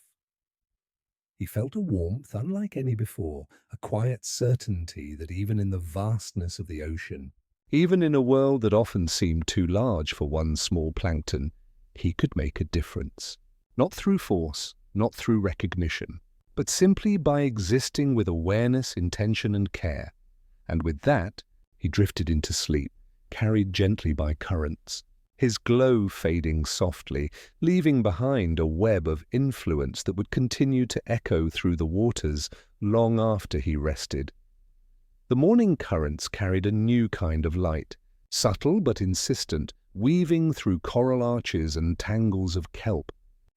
He felt a warmth unlike any before, a quiet certainty that even in the vastness of the ocean, even in a world that often seemed too large for one small plankton, he could make a difference. Not through force, not through recognition, but simply by existing with awareness, intention, and care. And with that, he drifted into sleep, carried gently by currents, his glow fading softly, leaving behind a web of influence that would continue to echo through the waters long after he rested. The morning currents carried a new kind of light, subtle but insistent, weaving through coral arches and tangles of kelp.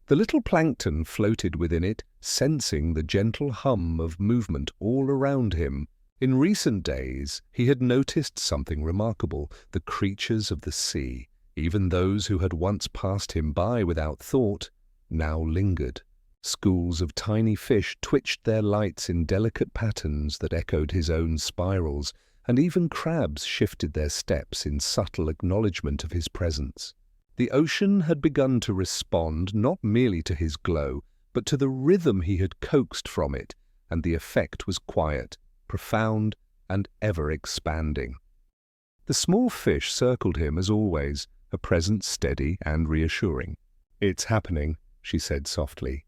The little plankton floated within it, sensing the gentle hum of movement all around him. In recent days, he had noticed something remarkable. The creatures of the sea, even those who had once passed him by without thought, now lingered. Schools of tiny fish twitched their lights in delicate patterns that echoed his own spirals, and even crabs shifted their steps in subtle acknowledgement of his presence. The ocean had begun to respond not merely to his glow, but to the rhythm he had coaxed from it, and the effect was quiet, profound, and ever-expanding. The small fish circled him as always, her presence steady and reassuring. "It's happening," she said softly.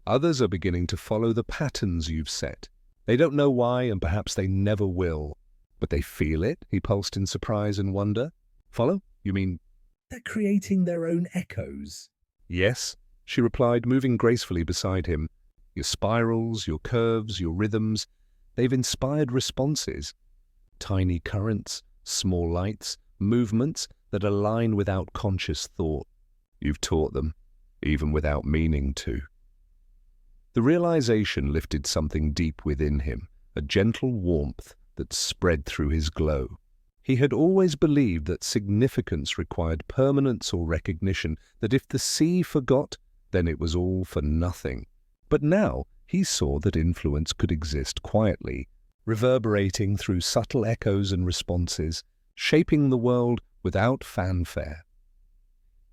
"Others are beginning to follow the patterns you've set. They don't know why, and perhaps they never will. But they feel it," he pulsed in surprise and wonder. "Follow? You mean—" They're creating their own echoes. "Yes," she replied, moving gracefully beside him. "Your spirals, your curves, your rhythms, they've inspired responses. Tiny currents, small lights, movements that align without conscious thought. You've taught them, even without meaning to." The realization lifted something deep within him, a gentle warmth that spread through his glow. He had always believed that significance required permanence or recognition, that if the sea forgot, then it was all for nothing. But now he saw that influence could exist quietly, reverberating through subtle echoes and responses, shaping the world without fanfare.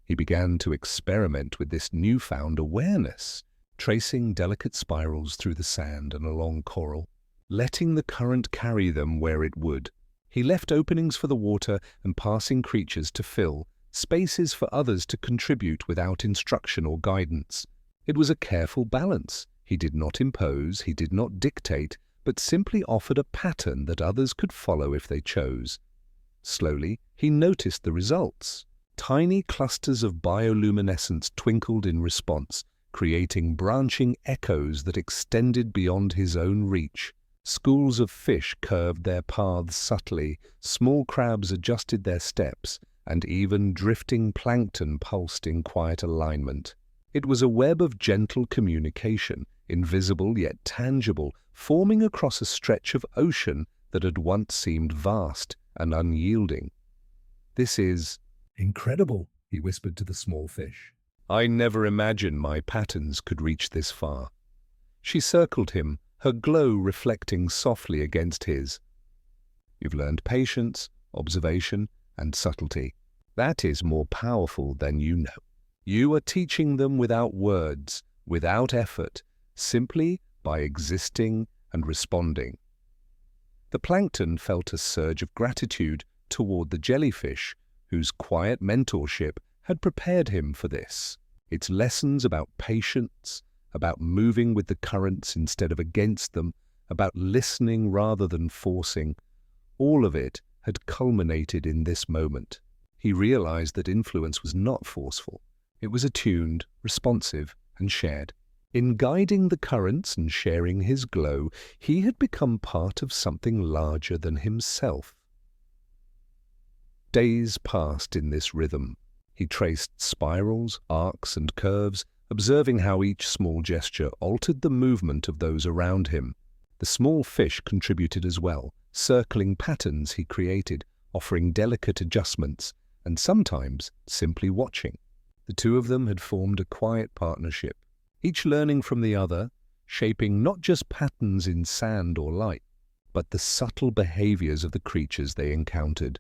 He began to experiment with this newfound awareness, tracing delicate spirals through the sand and along coral, letting the current carry them where it would. He left openings for the water and passing creatures to fill, spaces for others to contribute without instruction or guidance. It was a careful balance. He did not impose, he did not dictate, but simply offered a pattern that others could follow if they chose. Slowly, he noticed the results. Tiny clusters of bioluminescence twinkled in response, creating branching echoes that extended beyond his own reach. Schools of fish curved their paths subtly, small crabs adjusted their steps, and even drifting plankton pulsed in quiet alignment. It was a web of gentle communication, invisible yet tangible, forming across a stretch of ocean that had once seemed vast and unyielding. "This is Incredible," he whispered to the small fish. I never imagined my patterns could reach this far." She circled him, her glow reflecting softly against his. "You've learned patience, observation, and subtlety. That is more powerful than you know. You are teaching them without words, without effort, simply by existing and responding." The plankton felt a surge of gratitude toward the jellyfish, whose quiet mentorship had prepared him for this. Its lessons about patience, about moving with the currents instead of against them, about listening rather than forcing, all of it had culminated in this moment. He realized that influence was not forceful. It was attuned, responsive, and shared. In guiding the currents and sharing his glow, he had become part of something larger than himself. Days passed in this rhythm. He traced spirals, arcs, and curves, observing how each small gesture altered the movement of those around him. The small fish contributed as well, circling patterns he created, offering delicate adjustments, and sometimes simply watching. The two of them had formed a quiet partnership, each learning from the other, shaping not just patterns in sand or light, but the subtle behaviors of the creatures they encountered.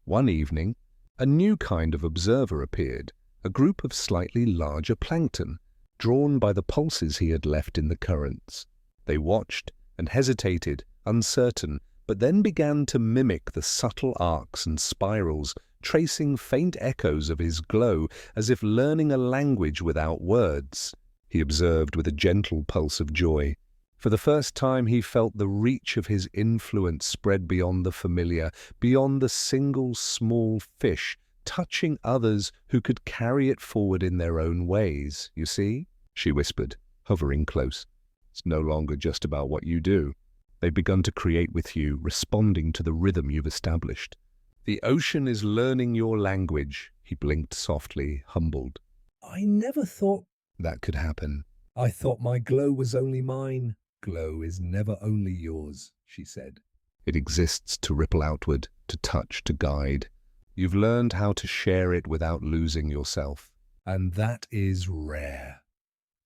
One evening, a new kind of observer appeared, a group of slightly larger plankton, drawn by the pulses he had left in the currents. They watched and hesitated, uncertain, but then began to mimic the subtle arcs and spirals, tracing faint echoes of his glow as if learning a language without words. He observed with a gentle pulse of joy. For the first time he felt the reach of his influence spread beyond the familiar, beyond the single small fish, touching others who could carry it forward in their own ways. "You see?" she whispered, hovering close. "It's no longer just about what you do. They've begun to create with you, responding to the rhythm you've established. The ocean is learning your language." He blinked softly, humbled. "I never thought "That could happen." I thought my glow was only mine." "Glow is never only yours," she said. "It exists to ripple outward, to touch, to guide. You've learned how to share it without losing yourself." And that is rare.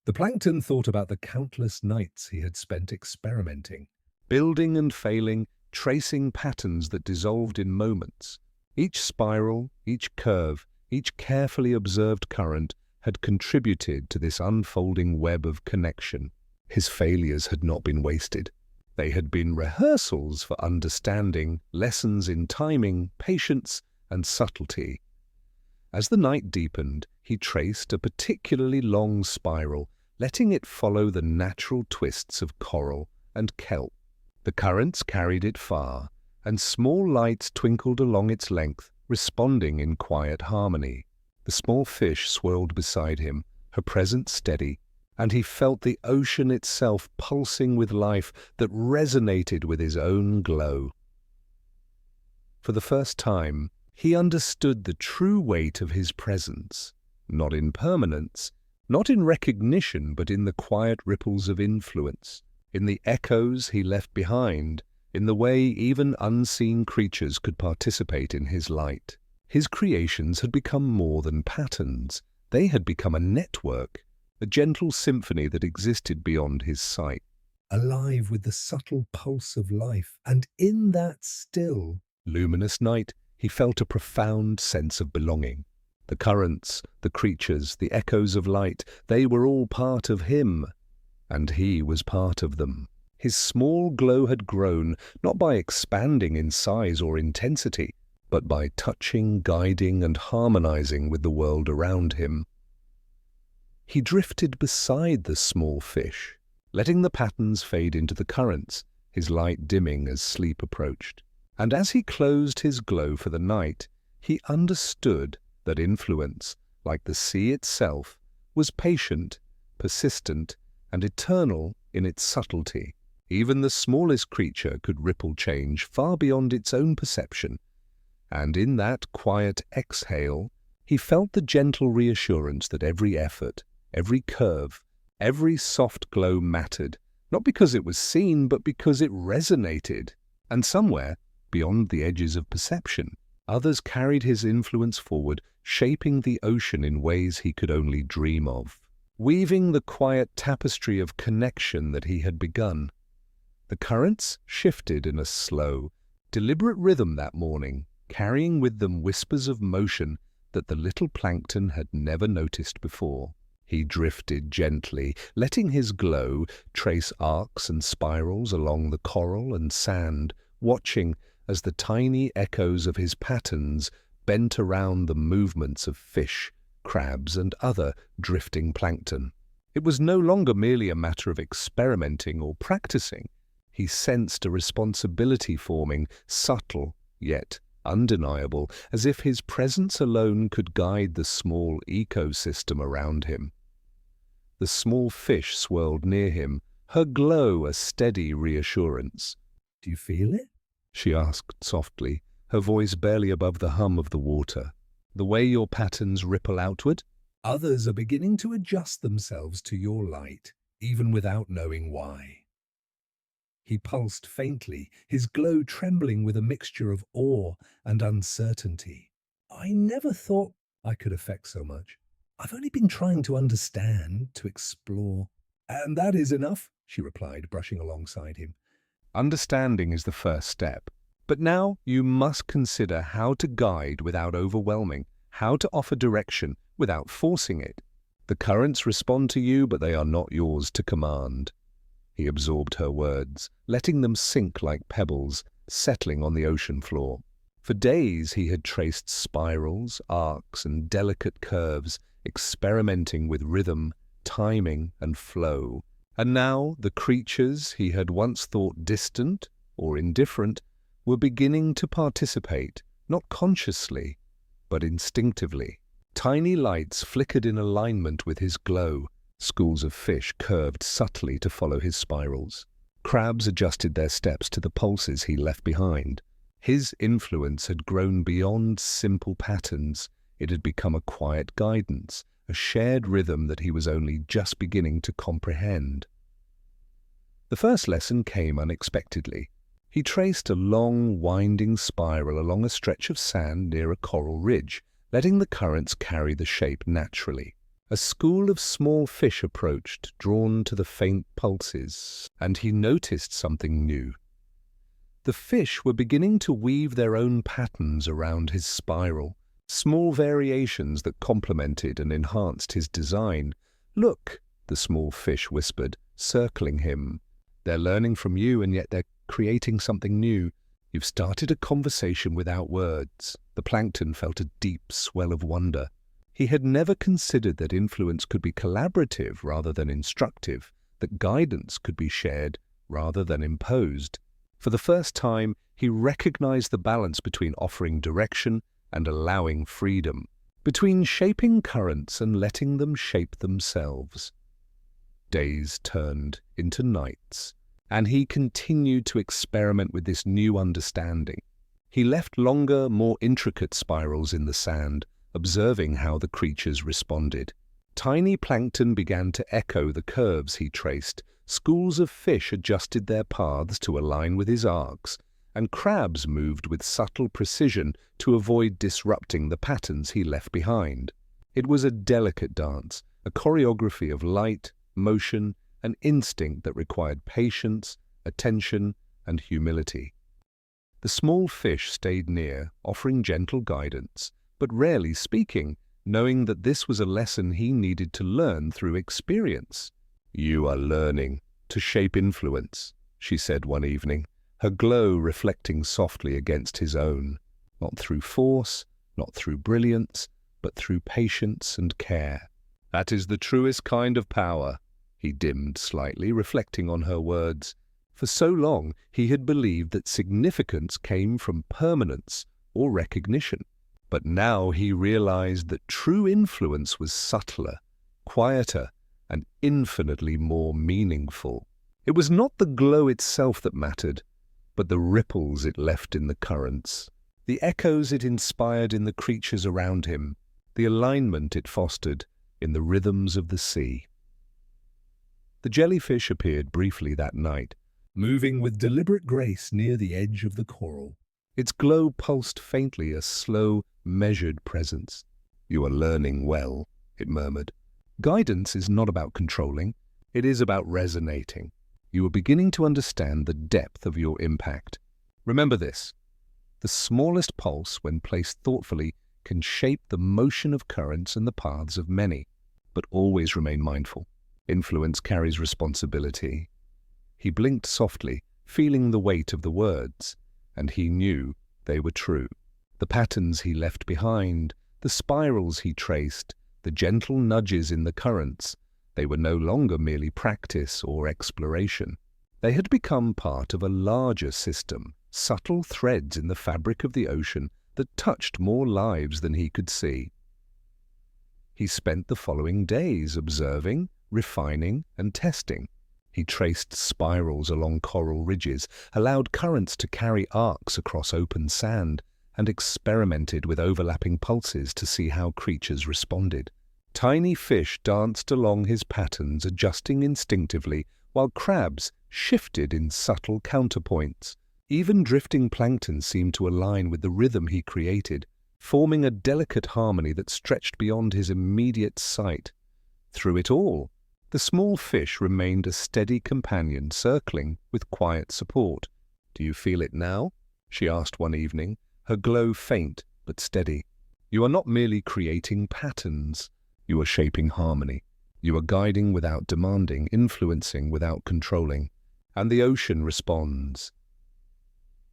The plankton thought about the countless nights he had spent experimenting. Building and failing, tracing patterns that dissolved in moments. Each spiral, each curve, each carefully observed current had contributed to this unfolding web of connection. His failures had not been wasted. They had been rehearsals for understanding, lessons in timing, patience, and subtlety. As the night deepened, he traced a particularly long spiral, letting it follow the natural twists of coral and kelp. The currents carried it far, and small lights twinkled along its length, responding in quiet harmony. The small fish swirled beside him, her presence steady, and he felt the ocean itself pulsing with life that resonated with his own glow. For the first time, he understood the true weight of his presence, not in permanence, not in recognition, but in the quiet ripples of influence, in the echoes he left behind, in the way even unseen creatures could participate in his light. His creations had become more than patterns. They had become a network, a gentle symphony that existed beyond his sight. Alive with the subtle pulse of life, and in that still, luminous night, he felt a profound sense of belonging. The currents, the creatures, the echoes of light, they were all part of him, and he was part of them. His small glow had grown, not by expanding in size or intensity, but by touching, guiding, and harmonizing with the world around him. He drifted beside the small fish, letting the patterns fade into the currents, his light dimming as sleep approached. And as he closed his glow for the night, he understood that influence, like the sea itself, was patient, persistent, and eternal in its subtlety. Even the smallest creature could ripple change far beyond its own perception, and in that quiet exhale, he felt the gentle reassurance that every effort, Every curve, every soft glow mattered, not because it was seen, but because it resonated. And somewhere, beyond the edges of perception, others carried his influence forward, shaping the ocean in ways he could only dream of, weaving the quiet tapestry of connection that he had begun. The currents shifted in a slow, deliberate rhythm that morning, carrying with them whispers of motion that the little Plankton had never noticed before. He drifted gently, letting his glow trace arcs and spirals along the coral and sand, watching as the tiny echoes of his patterns bent around the movements of fish, crabs, and other drifting plankton. It was no longer merely a matter of experimenting or practicing. He sensed a responsibility forming, subtle yet undeniable, as if his presence alone could guide the small ecosystem around him. The small fish swirled near him, her glow a steady reassurance. "Do you feel it?" she asked softly, her voice barely above the hum of the water. "The way your patterns ripple outward?" "Others are beginning to adjust themselves to your light, even without knowing why." He pulsed faintly, his glow trembling with a mixture of awe and uncertainty. "I never thought I could affect so much. I've only been trying to understand, to explore." "And that is enough," she replied, brushing alongside him. Understanding is the first step. But now you must consider how to guide without overwhelming, how to offer direction without forcing it. The currents respond to you, but they are not yours to command. He absorbed her words, letting them sink like pebbles, settling on the ocean floor. For days he had traced spirals, arcs, and delicate curves, experimenting with rhythm, timing, and flow. And now the creatures he had once thought distant or indifferent were beginning to participate, not consciously, but instinctively. Tiny lights flickered in alignment with his glow. Schools of fish curved subtly to follow his spirals. Crabs adjusted their steps to the pulses he left behind. His influence had grown beyond simple patterns. It had become a quiet guidance, a shared rhythm that he was only just beginning to comprehend. The first lesson came unexpectedly. He traced a long, winding spiral along a stretch of sand near a coral ridge, letting the currents carry the shape naturally. A school of small fish approached, drawn to the faint pulses, and he noticed something new. The fish were beginning to weave their own patterns around his spiral, small variations that complemented and enhanced his design. "Look," the small fish whispered, circling him. "They're learning from you, and yet they're creating something new. You've started a conversation without words." The plankton felt a deep swell of wonder. He had never considered that influence could be collaborative rather than instructive, that guidance could be shared rather than imposed. For the first time, he recognized the balance between offering direction and allowing freedom, between shaping currents and letting them shape themselves. Days turned into nights, and he continued to experiment with this new understanding. He left longer, more intricate spirals in the sand, observing how the creatures responded. Tiny plankton began to echo the curves he traced, schools of fish adjusted their paths to align with his arcs, and crabs moved with subtle precision to avoid disrupting the patterns he left behind. It was a delicate dance, a choreography of light, motion, and instinct that required patience, attention, and humility. The small fish stayed near, offering gentle guidance, but rarely speaking, knowing that this was a lesson he needed to learn through experience. "You are learning to shape influence," she said one evening, her glow reflecting softly against his own, not through force, not through brilliance, but through patience and care. "That is the truest kind of power," he dimmed slightly, reflecting on her words. For so long he had believed that significance came from permanence or recognition. But now he realized that true influence was subtler, quieter, and infinitely more meaningful. It was not the glow itself that mattered, but the ripples it left in the currents, the echoes it inspired in the creatures around him, the alignment it fostered, in the rhythms of the sea. The jellyfish appeared briefly that night, moving with deliberate grace near the edge of the coral. its glow pulsed faintly, a slow, measured presence. "You are learning well," it murmured. "Guidance is not about controlling, it is about resonating. You are beginning to understand the depth of your impact. Remember this: the smallest pulse, when placed thoughtfully, can shape the motion of currents and the paths of many. But always remain mindful. Influence carries responsibility." He blinked softly, feeling the weight of the words, and he knew they were true. The patterns he left behind, the spirals he traced, the gentle nudges in the currents, they were no longer merely practice or exploration. They had become part of a larger system, subtle threads in the fabric of the ocean that touched more lives than he could see. He spent the following days observing, refining, and testing. He traced spirals along coral ridges, allowed currents to carry arcs across open sand, and experimented with overlapping pulses to see how creatures responded. Tiny fish danced along his patterns, adjusting instinctively, while crabs shifted in subtle counterpoints. Even drifting plankton seemed to align with the rhythm he created, forming a delicate harmony that stretched beyond his immediate sight. Through it all, the small fish remained a steady companion, circling with quiet support. "Do you feel it now?" she asked one evening, her glow faint but steady. "You are not merely creating patterns. You are shaping harmony. You are guiding without demanding, influencing without controlling. And the ocean responds."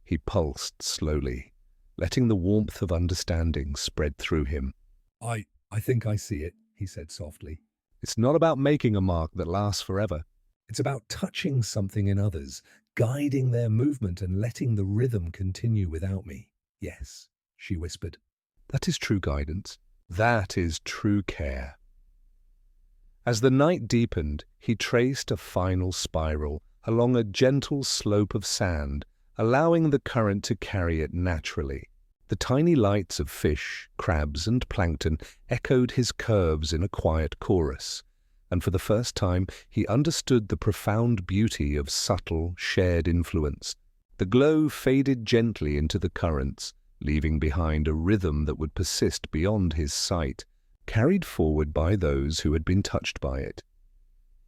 He pulsed slowly, letting the warmth of understanding spread through him. I think I see it," he said softly. It's not about making a mark that lasts forever. "It's about touching something in others, guiding their movement and letting the rhythm continue without me." "Yes," she whispered. That is true guidance. That is true care. As the night deepened, he traced a final spiral along a gentle slope of sand, allowing the current to carry it naturally. The tiny lights of fish, crabs, and plankton echoed his curves in a quiet chorus, and for the first time he understood the profound beauty of subtle, shared influence. The glow faded gently into the currents, leaving behind a rhythm that would persist beyond his sight, carried forward by those who had been touched by it.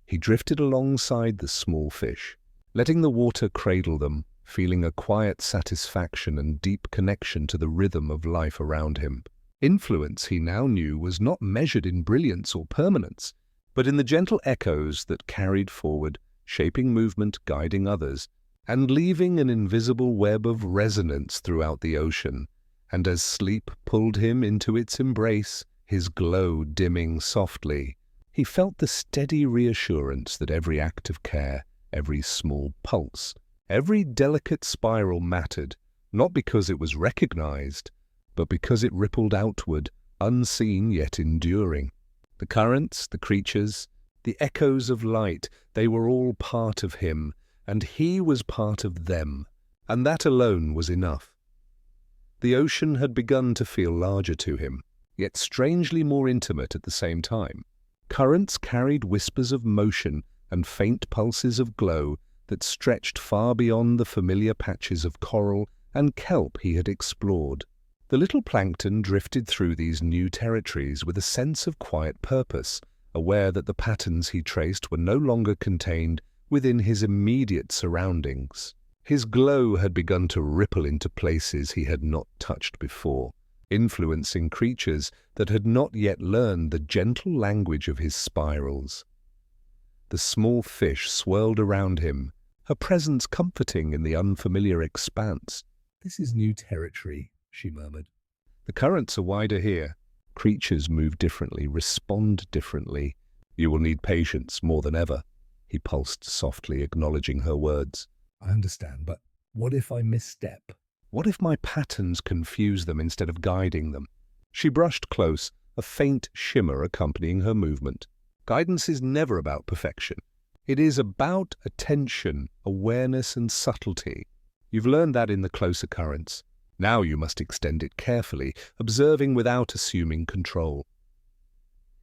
He drifted alongside the small fish, letting the water cradle them, feeling a quiet satisfaction and deep connection to the rhythm of life around him. Influence, he now knew, was not measured in brilliance or permanence, but in the gentle echoes that carried forward, shaping movement, guiding others, and leaving an invisible web of resonance throughout the ocean. And as sleep pulled him into its embrace, his glow dimming softly, he felt the steady reassurance that every act of care, every small pulse, every delicate spiral mattered, not because it was recognized, but because it rippled outward, unseen yet enduring. The currents, the creatures, the echoes of light, they were all part of him, and he was part of them, and that alone was enough. The ocean had begun to feel larger to him, yet strangely more intimate at the same time. Currents carried whispers of motion and faint pulses of glow that stretched far beyond the familiar patches of coral and kelp he had explored. The little plankton drifted through these new territories with a sense of quiet purpose, aware that the patterns he traced were no longer contained within his immediate surroundings. His glow had begun to ripple into places he had not touched before, influencing creatures that had not yet learned the gentle language of his spirals. The small fish swirled around him, her presence comforting in the unfamiliar expanse. "This is new territory," she murmured. "The currents are wider here. Creatures move differently, respond differently. You will need patience more than ever." He pulsed softly, acknowledging her words. "I understand, but what if I misstep?" "What if my patterns confuse them instead of guiding them?" She brushed close, a faint shimmer accompanying her movement. Guidance is never about perfection. It is about attention, awareness, and subtlety. You've learned that in the closer currents. Now you must extend it carefully, observing without assuming control.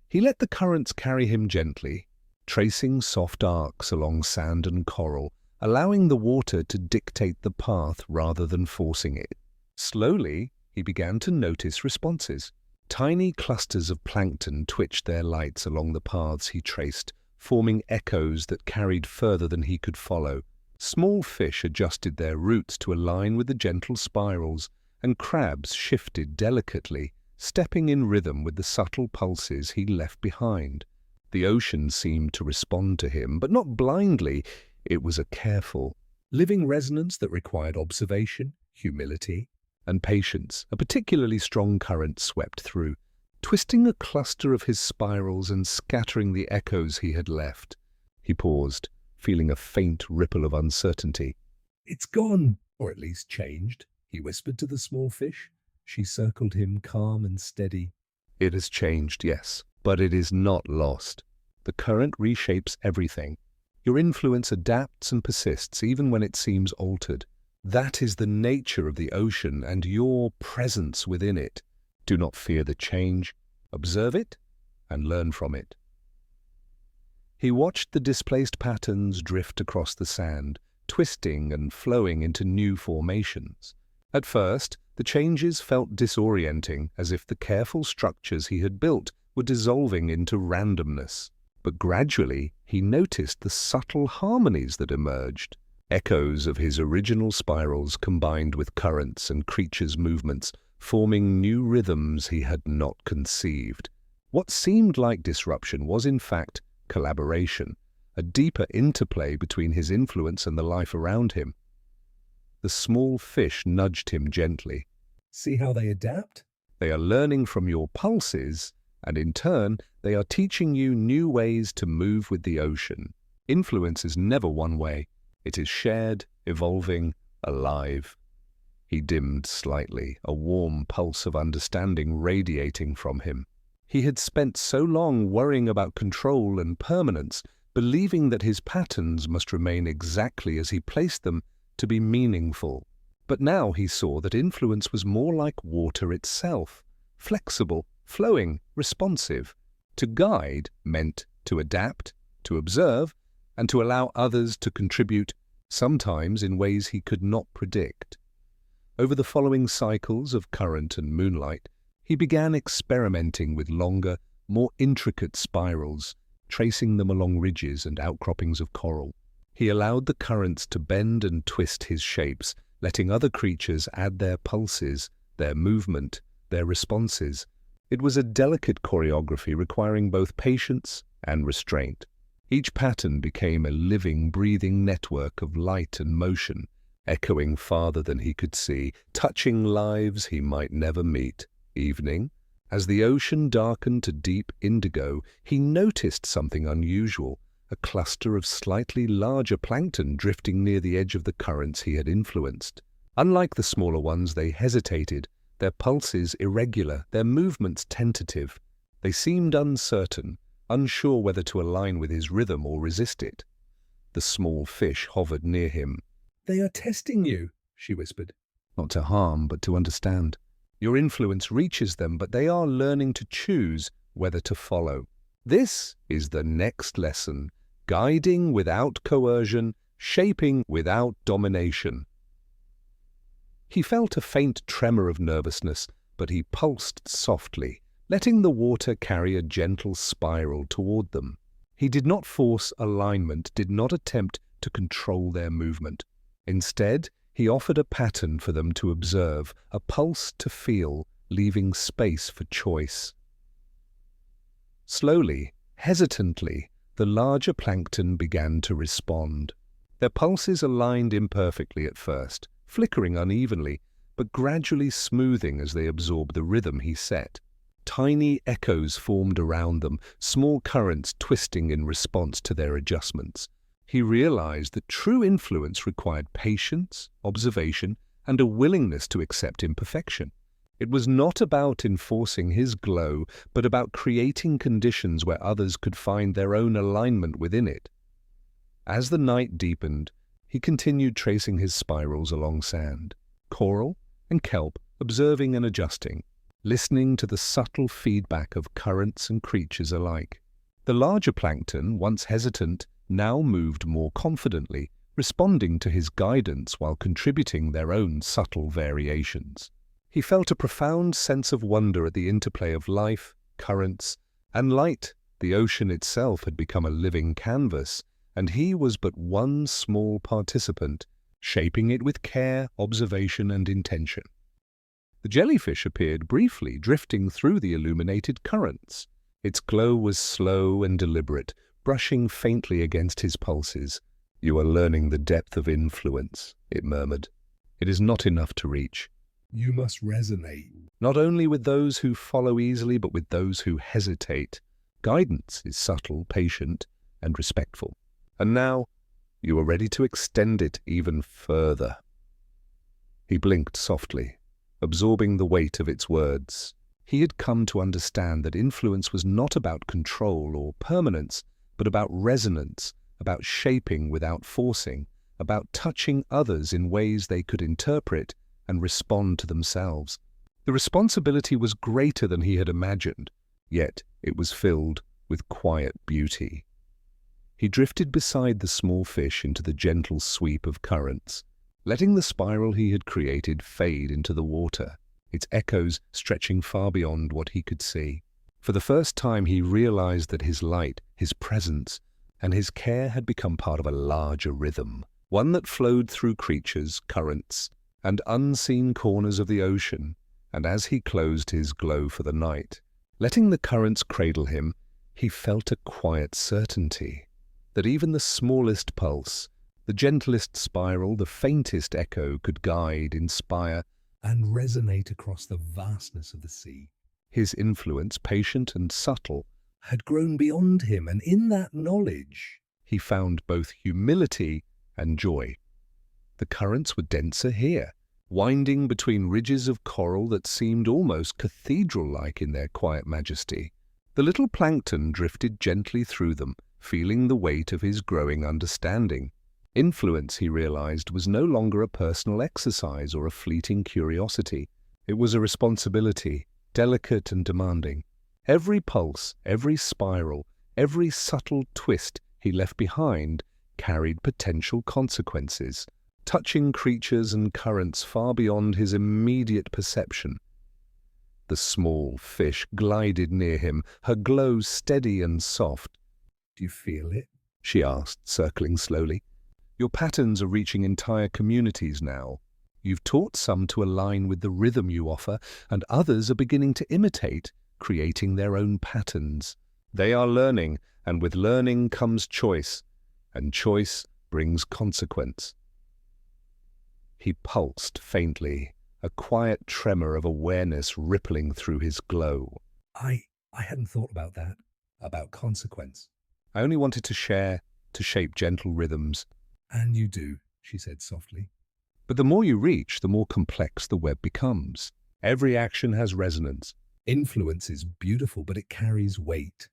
He let the currents carry him gently, tracing soft arcs along sand and coral, allowing the water to dictate the path rather than forcing it. Slowly, he began to notice responses. Tiny clusters of plankton twitched their lights along the paths he traced, forming echoes that carried further than he could follow. Small fish adjusted their roots to align with the gentle spirals, and crabs shifted delicately, stepping in rhythm with the subtle pulses he left behind. The ocean seemed to respond to him, but not blindly. It was a careful, living resonance that required observation, humility, and patience. A particularly strong current swept through, twisting a cluster of his spirals and scattering the echoes he had left. He paused, feeling a faint ripple of uncertainty. "It's gone, or at least changed," he whispered to the small fish. She circled him, calm and steady. "It has changed, yes, but it is not lost. The current reshapes everything. Your influence adapts and persists even when it seems altered. That is the nature of the ocean and your presence within it. Do not fear the change. Observe it and learn from it." He watched the displaced patterns drift across the sand, twisting and flowing into new formations. At first, the changes felt disorienting, as if the careful structures he had built were dissolving into randomness. But gradually, he noticed the subtle harmonies that emerged. Echoes of his original spirals combined with currents and creatures' movements, forming new rhythms he had not conceived. What seemed like disruption was in fact collaboration, a deeper interplay between his influence and the life around him. The small fish nudged him gently. "See how they adapt?" They are learning from your pulses, and in turn, they are teaching you new ways to move with the ocean. Influence is never one way. It is shared, evolving, alive. He dimmed slightly, a warm pulse of understanding radiating from him. He had spent so long worrying about control and permanence, believing that his patterns must remain exactly as he placed them to be meaningful. But now he saw that influence was more like water itself, flexible, flowing, responsive. To guide meant to adapt, to observe, and to allow others to contribute, sometimes in ways he could not predict. Over the following cycles of current and moonlight, he began experimenting with longer, more intricate spirals, tracing them along ridges and outcroppings of coral. He allowed the currents to bend and twist his shapes, letting other creatures add their pulses, their movement, their responses. It was a delicate choreography requiring both patience and restraint. Each pattern became a living, breathing network of light and motion, echoing farther than he could see, touching lives he might never meet. Evening, as the ocean darkened to deep indigo, he noticed something unusual, a cluster of slightly larger plankton drifting near the edge of the currents he had influenced. Unlike the smaller ones, they hesitated, their pulses irregular, their movements tentative. They seemed uncertain, unsure whether to align with his rhythm or resist it. The small fish hovered near him. "They are testing you," she whispered. "Not to harm, but to understand. Your influence reaches them, but they are learning to choose whether to follow. This is the next lesson, guiding without coercion, shaping without domination." He felt a faint tremor of nervousness, but he pulsed softly, letting the water carry a gentle spiral toward them. He did not force alignment, did not attempt to control their movement. Instead, he offered a pattern for them to observe, a pulse to feel, leaving space for choice. Slowly, hesitantly, the larger plankton began to respond. Their pulses aligned imperfectly at first, flickering unevenly, but gradually smoothing as they absorbed the rhythm he set. Tiny echoes formed around them, small currents twisting in response to their adjustments. He realized that true influence required patience, observation, and a willingness to accept imperfection. It was not about enforcing his glow, but about creating conditions where others could find their own alignment within it. As the night deepened, he continued tracing his spirals along sand, coral, and kelp, observing and adjusting. listening to the subtle feedback of currents and creatures alike. The larger plankton, once hesitant, now moved more confidently, responding to his guidance while contributing their own subtle variations. He felt a profound sense of wonder at the interplay of life, currents, and light. The ocean itself had become a living canvas, and he was but one small participant, shaping it with care, observation, and intention. The jellyfish appeared briefly, drifting through the illuminated currents. Its glow was slow and deliberate, brushing faintly against his pulses. "You are learning the depth of influence," it murmured. "It is not enough to reach. You must resonate. Not only with those who follow easily, but with those who hesitate. Guidance is subtle, patient, and respectful. And now, you are ready to extend it even further." He blinked softly, absorbing the weight of its words. He had come to understand that influence was not about control or permanence, but about resonance, about shaping without forcing, about touching others in ways they could interpret and respond to themselves. The responsibility was greater than he had imagined, yet it was filled with quiet beauty. He drifted beside the small fish into the gentle sweep of currents, letting the spiral he had created fade into the water, its echoes stretching far beyond what he could see. For the first time he realized that his light, his presence, and his care had become part of a larger rhythm, one that flowed through creatures, currents, and unseen corners of the ocean. And as he closed his glow for the night, letting the currents cradle him, he felt a quiet certainty that even the smallest pulse, the gentlest spiral, the faintest echo could guide, inspire, And resonate across the vastness of the sea. his influence, patient and subtle. Had grown beyond him, and in that knowledge, He found both humility and joy. The currents were denser here, winding between ridges of coral that seemed almost cathedral-like in their quiet majesty. The little plankton drifted gently through them, feeling the weight of his growing understanding. Influence, he realized, was no longer a personal exercise or a fleeting curiosity. It was a responsibility, delicate and demanding. Every pulse, every spiral, every subtle twist he left behind carried potential consequences, touching creatures and currents far beyond his immediate perception. The small fish glided near him, her glow steady and soft. do you feel it? She asked, circling slowly. "Your patterns are reaching entire communities now. You've taught some to align with the rhythm you offer, and others are beginning to imitate, creating their own patterns. They are learning, and with learning comes choice, and choice brings consequence." He pulsed faintly, a quiet tremor of awareness rippling through his glow. I hadn't thought about that, about consequence. "I only wanted to share, to shape gentle rhythms. And you do, she said softly. But the more you reach, the more complex the web becomes. Every action has resonance." Influence is beautiful, but it carries weight.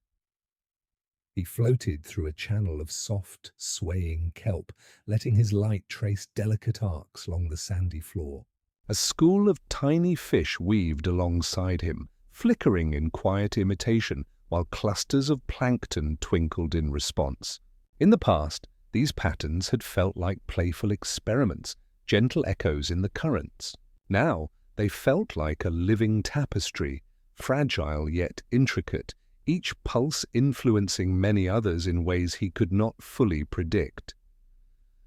He floated through a channel of soft, swaying kelp, letting his light trace delicate arcs along the sandy floor. A school of tiny fish weaved alongside him, flickering in quiet imitation, while clusters of plankton twinkled in response. In the past, these patterns had felt like playful experiments, gentle echoes in the currents. Now, they felt like a living tapestry, fragile yet intricate, each pulse influencing many others in ways he could not fully predict.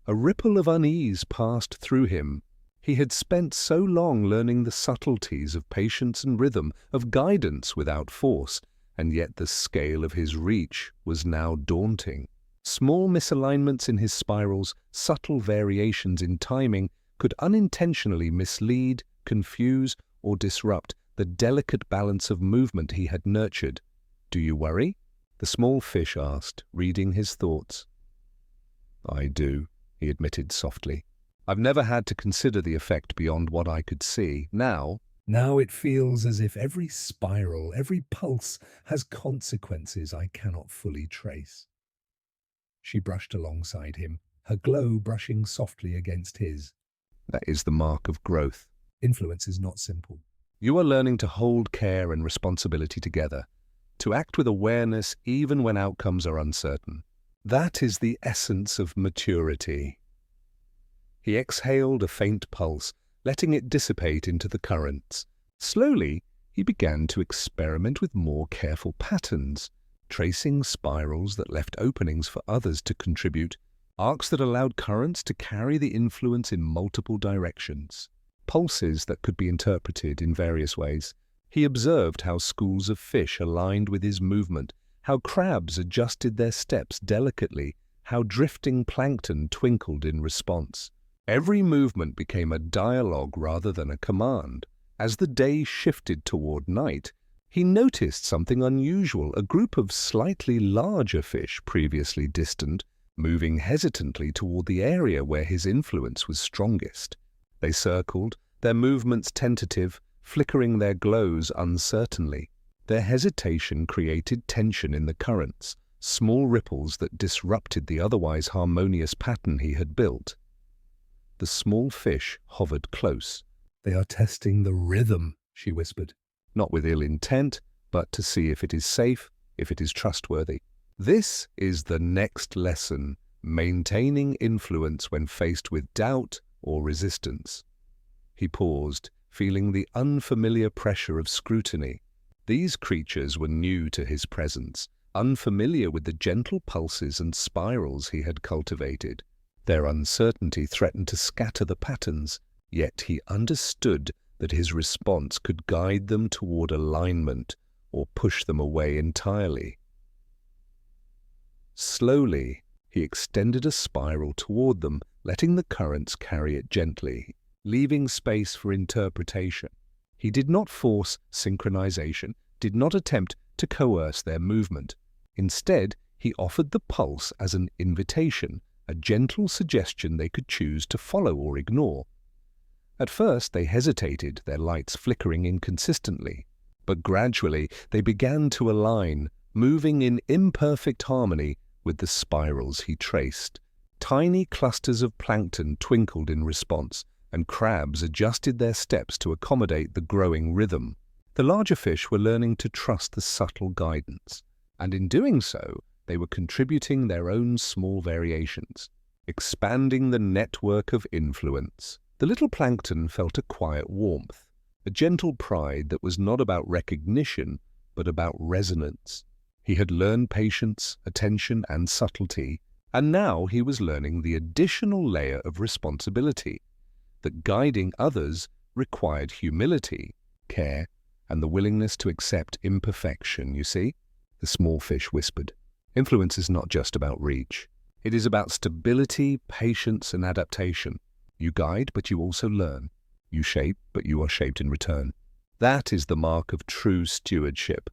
A ripple of unease passed through him. He had spent so long learning the subtleties of patience and rhythm, of guidance without force, and yet the scale of his reach was now daunting. Small misalignments in his spirals, subtle variations in timing, could unintentionally mislead, confuse, or disrupt the delicate balance of movement he had nurtured. "Do you worry?" the small fish asked, reading his thoughts. "I do," he admitted softly. "I've never had to consider the effect beyond what I could see. Now it feels as if every spiral, every pulse has consequences I cannot fully trace." She brushed alongside him, her glow brushing softly against his. that is the mark of growth." Influence is not simple. You are learning to hold care and responsibility together, to act with awareness even when outcomes are uncertain. That is the essence of maturity. He exhaled a faint pulse, letting it dissipate into the currents. Slowly, he began to experiment with more careful patterns, tracing spirals that left openings for others to contribute, arcs that allowed currents to carry the influence in multiple directions, pulses that could be interpreted in various ways. He observed how schools of fish aligned with his movement, how crabs adjusted their steps delicately, how drifting plankton twinkled in response. Every movement became a dialogue rather than a command. As the day shifted toward night, he noticed something unusual, a group of slightly larger fish, previously distant, moving hesitantly toward the area where his influence was strongest. They circled, their movements tentative, flickering their glows uncertainly. Their hesitation created tension in the currents, small ripples that disrupted the otherwise harmonious pattern he had built. The small fish hovered close. "They are testing the rhythm," she whispered. Not with ill intent, but to see if it is safe, if it is trustworthy. This is the next lesson, maintaining influence when faced with doubt or resistance. He paused, feeling the unfamiliar pressure of scrutiny. These creatures were new to his presence, unfamiliar with the gentle pulses and spirals he had cultivated. Their uncertainty threatened to scatter the patterns, yet he understood that his response could guide them toward alignment or push them away entirely. Slowly, he extended a spiral toward them, letting the currents carry it gently, leaving space for interpretation. He did not force synchronization, did not attempt to coerce their movement. Instead, he offered the pulse as an invitation, a gentle suggestion they could choose to follow or ignore. At first they hesitated, their lights flickering inconsistently, but gradually they began to align, moving in imperfect harmony with the spirals he traced. Tiny clusters of plankton twinkled in response, and crabs adjusted their steps to accommodate the growing rhythm. The larger fish were learning to trust the subtle guidance, and in doing so, they were contributing their own small variations, expanding the network of influence. The little plankton felt a quiet warmth, a gentle pride that was not about recognition, but about resonance. He had learned patience, attention, and subtlety, and now he was learning the additional layer of responsibility, that guiding others required humility, care, and the willingness to accept imperfection, you see? The small fish whispered. Influence is not just about reach. It is about stability, patience, and adaptation. You guide, but you also learn. You shape, but you are shaped in return. That is the mark of true stewardship.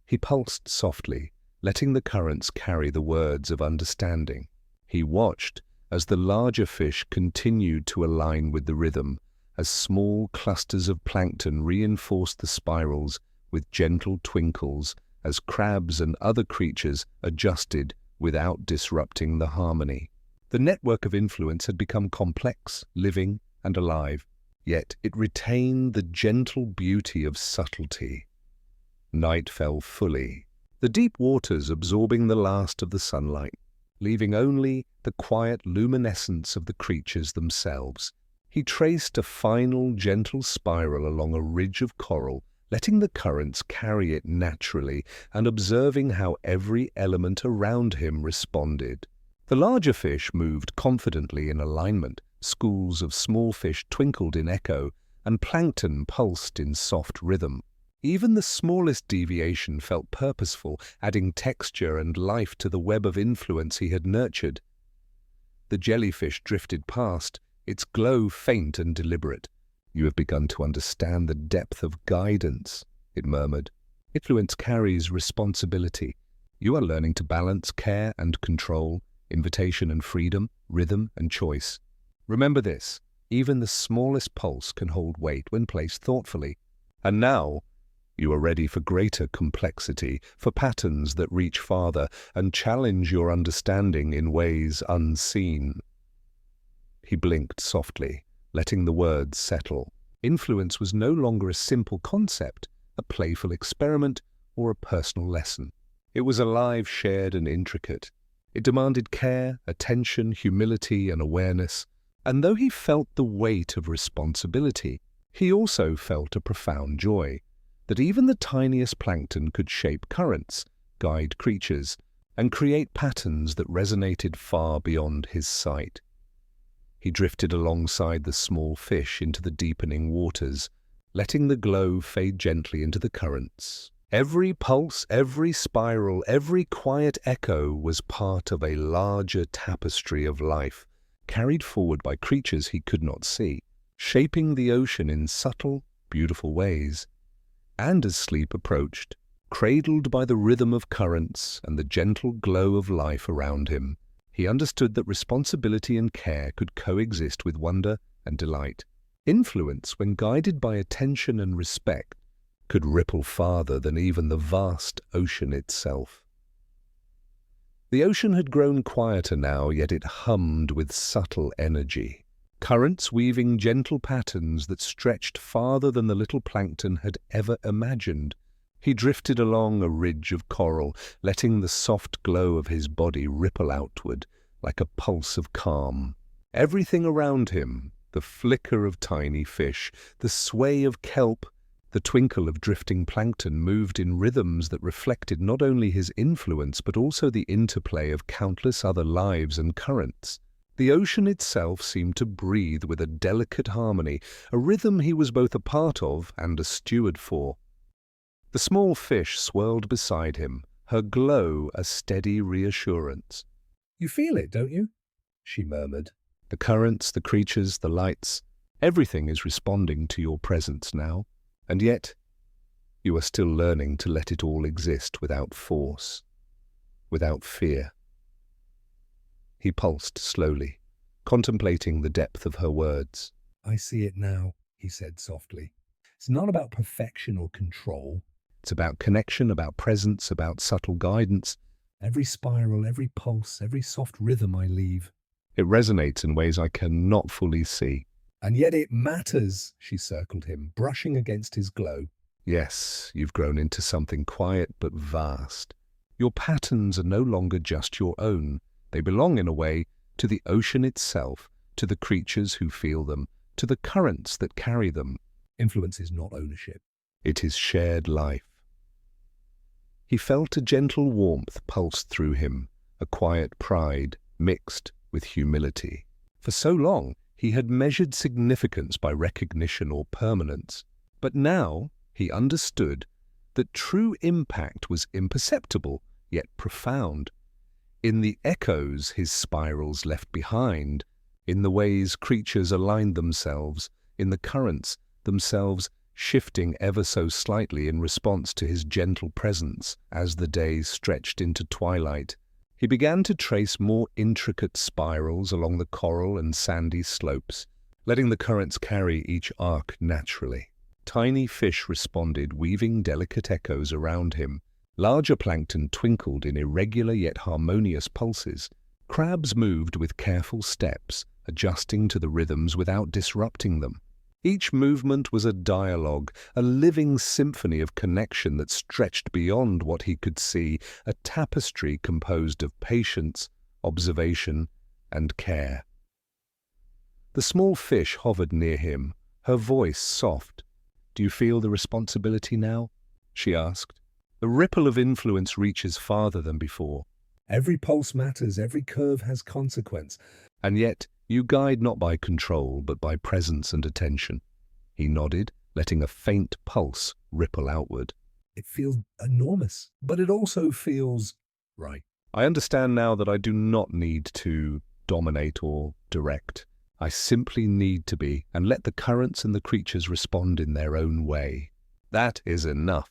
He pulsed softly, letting the currents carry the words of understanding. He watched as the larger fish continued to align with the rhythm, as small clusters of plankton reinforced the spirals with gentle twinkles, as crabs and other creatures adjusted without disrupting the harmony. The network of influence had become complex, living, and alive, yet it retained the gentle beauty of subtlety. Night fell fully, the deep waters absorbing the last of the sunlight, leaving only the quiet luminescence of the creatures themselves. He traced a final, gentle spiral along a ridge of coral, letting the currents carry it naturally and observing how every element around him responded. The larger fish moved confidently in alignment, schools of small fish twinkled in echo, and plankton pulsed in soft rhythm. Even the smallest deviation felt purposeful, adding texture and life to the web of influence he had nurtured. The jellyfish drifted past, its glow faint and deliberate. "You have begun to understand the depth of guidance," it murmured. "Influence carries responsibility. You are learning to balance care and control, invitation and freedom, rhythm and choice. Remember this, even the smallest pulse can hold weight when placed thoughtfully. And now, you are ready for greater complexity, for patterns that reach farther and challenge your understanding in ways unseen." He blinked softly, letting the words settle. Influence was no longer a simple concept, a playful experiment, or a personal lesson. It was alive, shared, and intricate. It demanded care, attention, humility, and awareness. And though he felt the weight of responsibility, he also felt a profound joy that even the tiniest plankton could shape currents, guide creatures, and create patterns that resonated far beyond his sight. He drifted alongside the small fish into the deepening waters, letting the glow fade gently into the currents. Every pulse, every spiral, every quiet echo was part of a larger tapestry of life, carried forward by creatures he could not see, shaping the ocean in subtle, beautiful ways. And as sleep approached, cradled by the rhythm of currents and the gentle glow of life around him, he understood that responsibility and care could coexist with wonder and delight. Influence, when guided by attention and respect, could ripple farther than even the vast ocean itself. The ocean had grown quieter now, yet it hummed with subtle energy. Currents weaving gentle patterns that stretched farther than the little plankton had ever imagined. He drifted along a ridge of coral, letting the soft glow of his body ripple outward like a pulse of calm. Everything around him, the flicker of tiny fish, the sway of kelp, the twinkle of drifting plankton, moved in rhythms that reflected not only his influence but also the interplay of countless other lives and currents. The ocean itself seemed to breathe with a delicate harmony, a rhythm he was both a part of and a steward for. The small fish swirled beside him, her glow a steady reassurance. "You feel it, don't you?" she murmured. "The currents, the creatures, the lights, everything is responding to your presence now. And yet, you are still learning to let it all exist without force, without fear." He pulsed slowly, contemplating the depth of her words. "I see it now," he said softly. "It's not about perfection or control. It's about connection, about presence, about subtle guidance. Every spiral, every pulse, every soft rhythm I leave. It resonates in ways I cannot fully see. And yet it matters," she circled him, brushing against his glow. Yes, you've grown into something quiet but vast. Your patterns are no longer just your own. They belong, in a way, to the ocean itself, to the creatures who feel them, to the currents that carry them. Influence is not ownership. It is shared life. He felt a gentle warmth pulse through him, a quiet pride mixed with humility. For so long, he had measured significance by recognition or permanence. But now he understood that true impact was imperceptible, yet profound. In the echoes his spirals left behind, in the ways creatures aligned themselves, in the currents themselves shifting ever so slightly in response to his gentle presence as the days stretched into twilight. He began to trace more intricate spirals along the coral and sandy slopes, letting the currents carry each arc naturally. Tiny fish responded, weaving delicate echoes around him. Larger plankton twinkled in irregular yet harmonious pulses. Crabs moved with careful steps, adjusting to the rhythms without disrupting them. Each movement was a dialogue, a living symphony of connection that stretched beyond what he could see, a tapestry composed of patience, observation, and care. The small fish hovered near him, her voice soft. "Do you feel the responsibility now?" she asked. "The ripple of influence reaches farther than before." Every pulse matters, every curve has consequence. "And yet, you guide not by control, but by presence and attention." He nodded, letting a faint pulse ripple outward. "It feels enormous, but it also feels right." "I understand now that I do not need to dominate or direct. I simply need to be, and let the currents and the creatures respond in their own way. That is enough."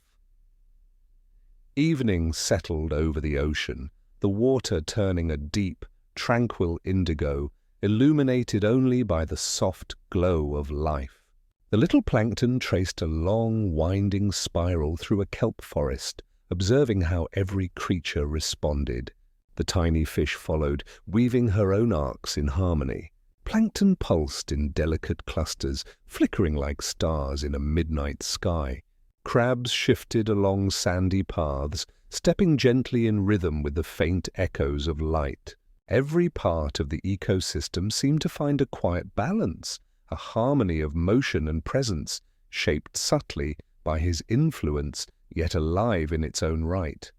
Evening settled over the ocean, the water turning a deep, tranquil indigo, illuminated only by the soft glow of life. The little plankton traced a long, winding spiral through a kelp forest, observing how every creature responded. The tiny fish followed, weaving her own arcs in harmony. Plankton pulsed in delicate clusters, flickering like stars in a midnight sky. Crabs shifted along sandy paths, stepping gently in rhythm with the faint echoes of light. Every part of the ecosystem seemed to find a quiet balance, a harmony of motion and presence, shaped subtly by his influence, yet alive in its own right.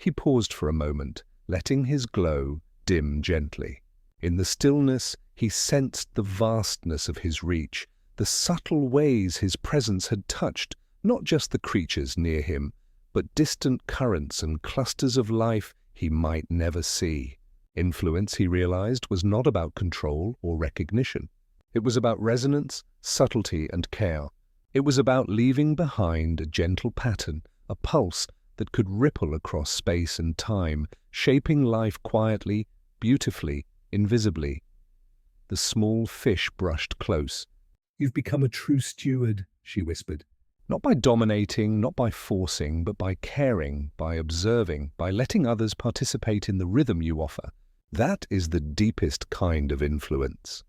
He paused for a moment, letting his glow dim gently. In the stillness, he sensed the vastness of his reach, the subtle ways his presence had touched not just the creatures near him, but distant currents and clusters of life he might never see. Influence, he realized, was not about control or recognition. It was about resonance, subtlety, and care. It was about leaving behind a gentle pattern, a pulse that could ripple across space and time, shaping life quietly, beautifully, invisibly. The small fish brushed close. "You've become a true steward," she whispered. Not by dominating, not by forcing, but by caring, by observing, by letting others participate in the rhythm you offer. That is the deepest kind of influence.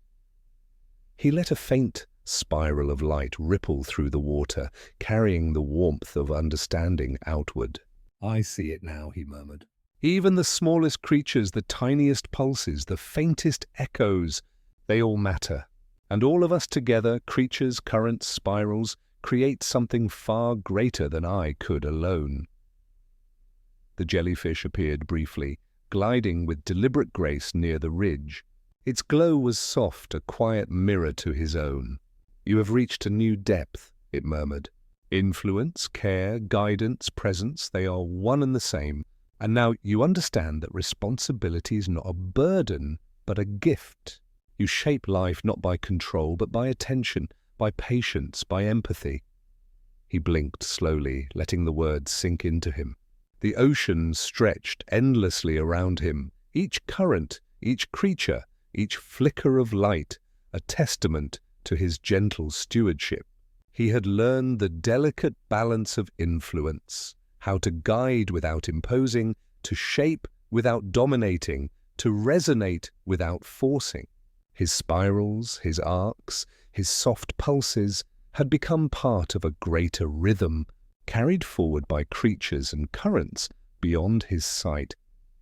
He let a faint spiral of light ripple through the water, carrying the warmth of understanding outward. "I see it now," he murmured. Even the smallest creatures, the tiniest pulses, the faintest echoes, they all matter. And all of us together, creatures, currents, spirals, create something far greater than I could alone. The jellyfish appeared briefly, gliding with deliberate grace near the ridge. Its glow was soft, a quiet mirror to his own. "You have reached a new depth," it murmured. "Influence, care, guidance, presence, they are one and the same. And now you understand that responsibility is not a burden, but a gift. You shape life not by control, but by attention, by patience, by empathy." He blinked slowly, letting the words sink into him. The ocean stretched endlessly around him, each current, each creature, each flicker of light, a testament to his gentle stewardship. He had learned the delicate balance of influence, how to guide without imposing, to shape without dominating, to resonate without forcing. His spirals, his arcs, his soft pulses had become part of a greater rhythm, carried forward by creatures and currents beyond his sight.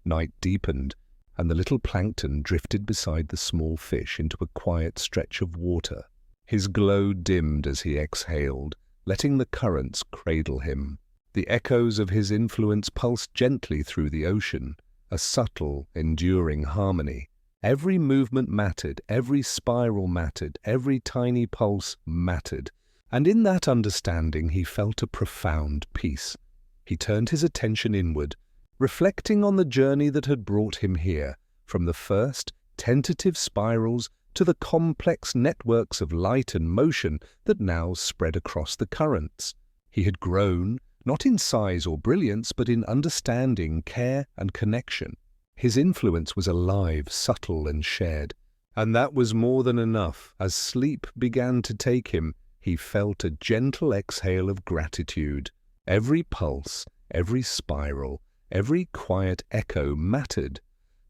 Night deepened, and the little plankton drifted beside the small fish into a quiet stretch of water. His glow dimmed as he exhaled, letting the currents cradle him. The echoes of his influence pulsed gently through the ocean, a subtle, enduring harmony. Every movement mattered, every spiral mattered, every tiny pulse mattered. And in that understanding he felt a profound peace. He turned his attention inward, reflecting on the journey that had brought him here, from the first tentative spirals to the complex networks of light and motion that now spread across the currents. He had grown, not in size or brilliance, but in understanding, care, and connection. His influence was alive, subtle, and shared. And that was more than enough. As sleep began to take him, he felt a gentle exhale of gratitude. Every pulse, every spiral, every quiet echo mattered,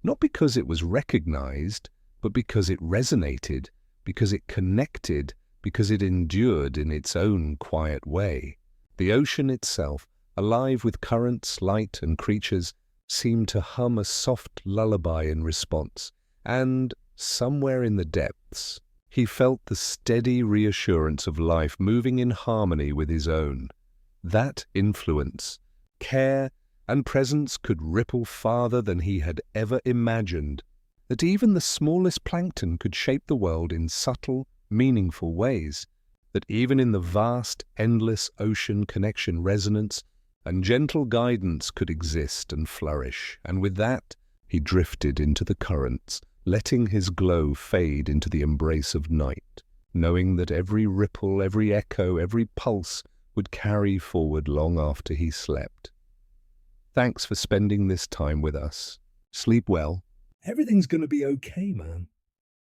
not because it was recognized, but because it resonated, because it connected, because it endured in its own quiet way. The ocean itself, alive with currents, light, and creatures, seemed to hum a soft lullaby in response, and somewhere in the depths, he felt the steady reassurance of life moving in harmony with his own. That influence, care, and presence could ripple farther than he had ever imagined, that even the smallest plankton could shape the world in subtle, meaningful ways, that even in the vast, endless ocean connection resonance and gentle guidance could exist and flourish. And with that, he drifted into the currents, letting his glow fade into the embrace of night, knowing that every ripple, every echo, every pulse would carry forward long after he slept. Thanks for spending this time with us. Sleep well. "Everything's going to be okay, man."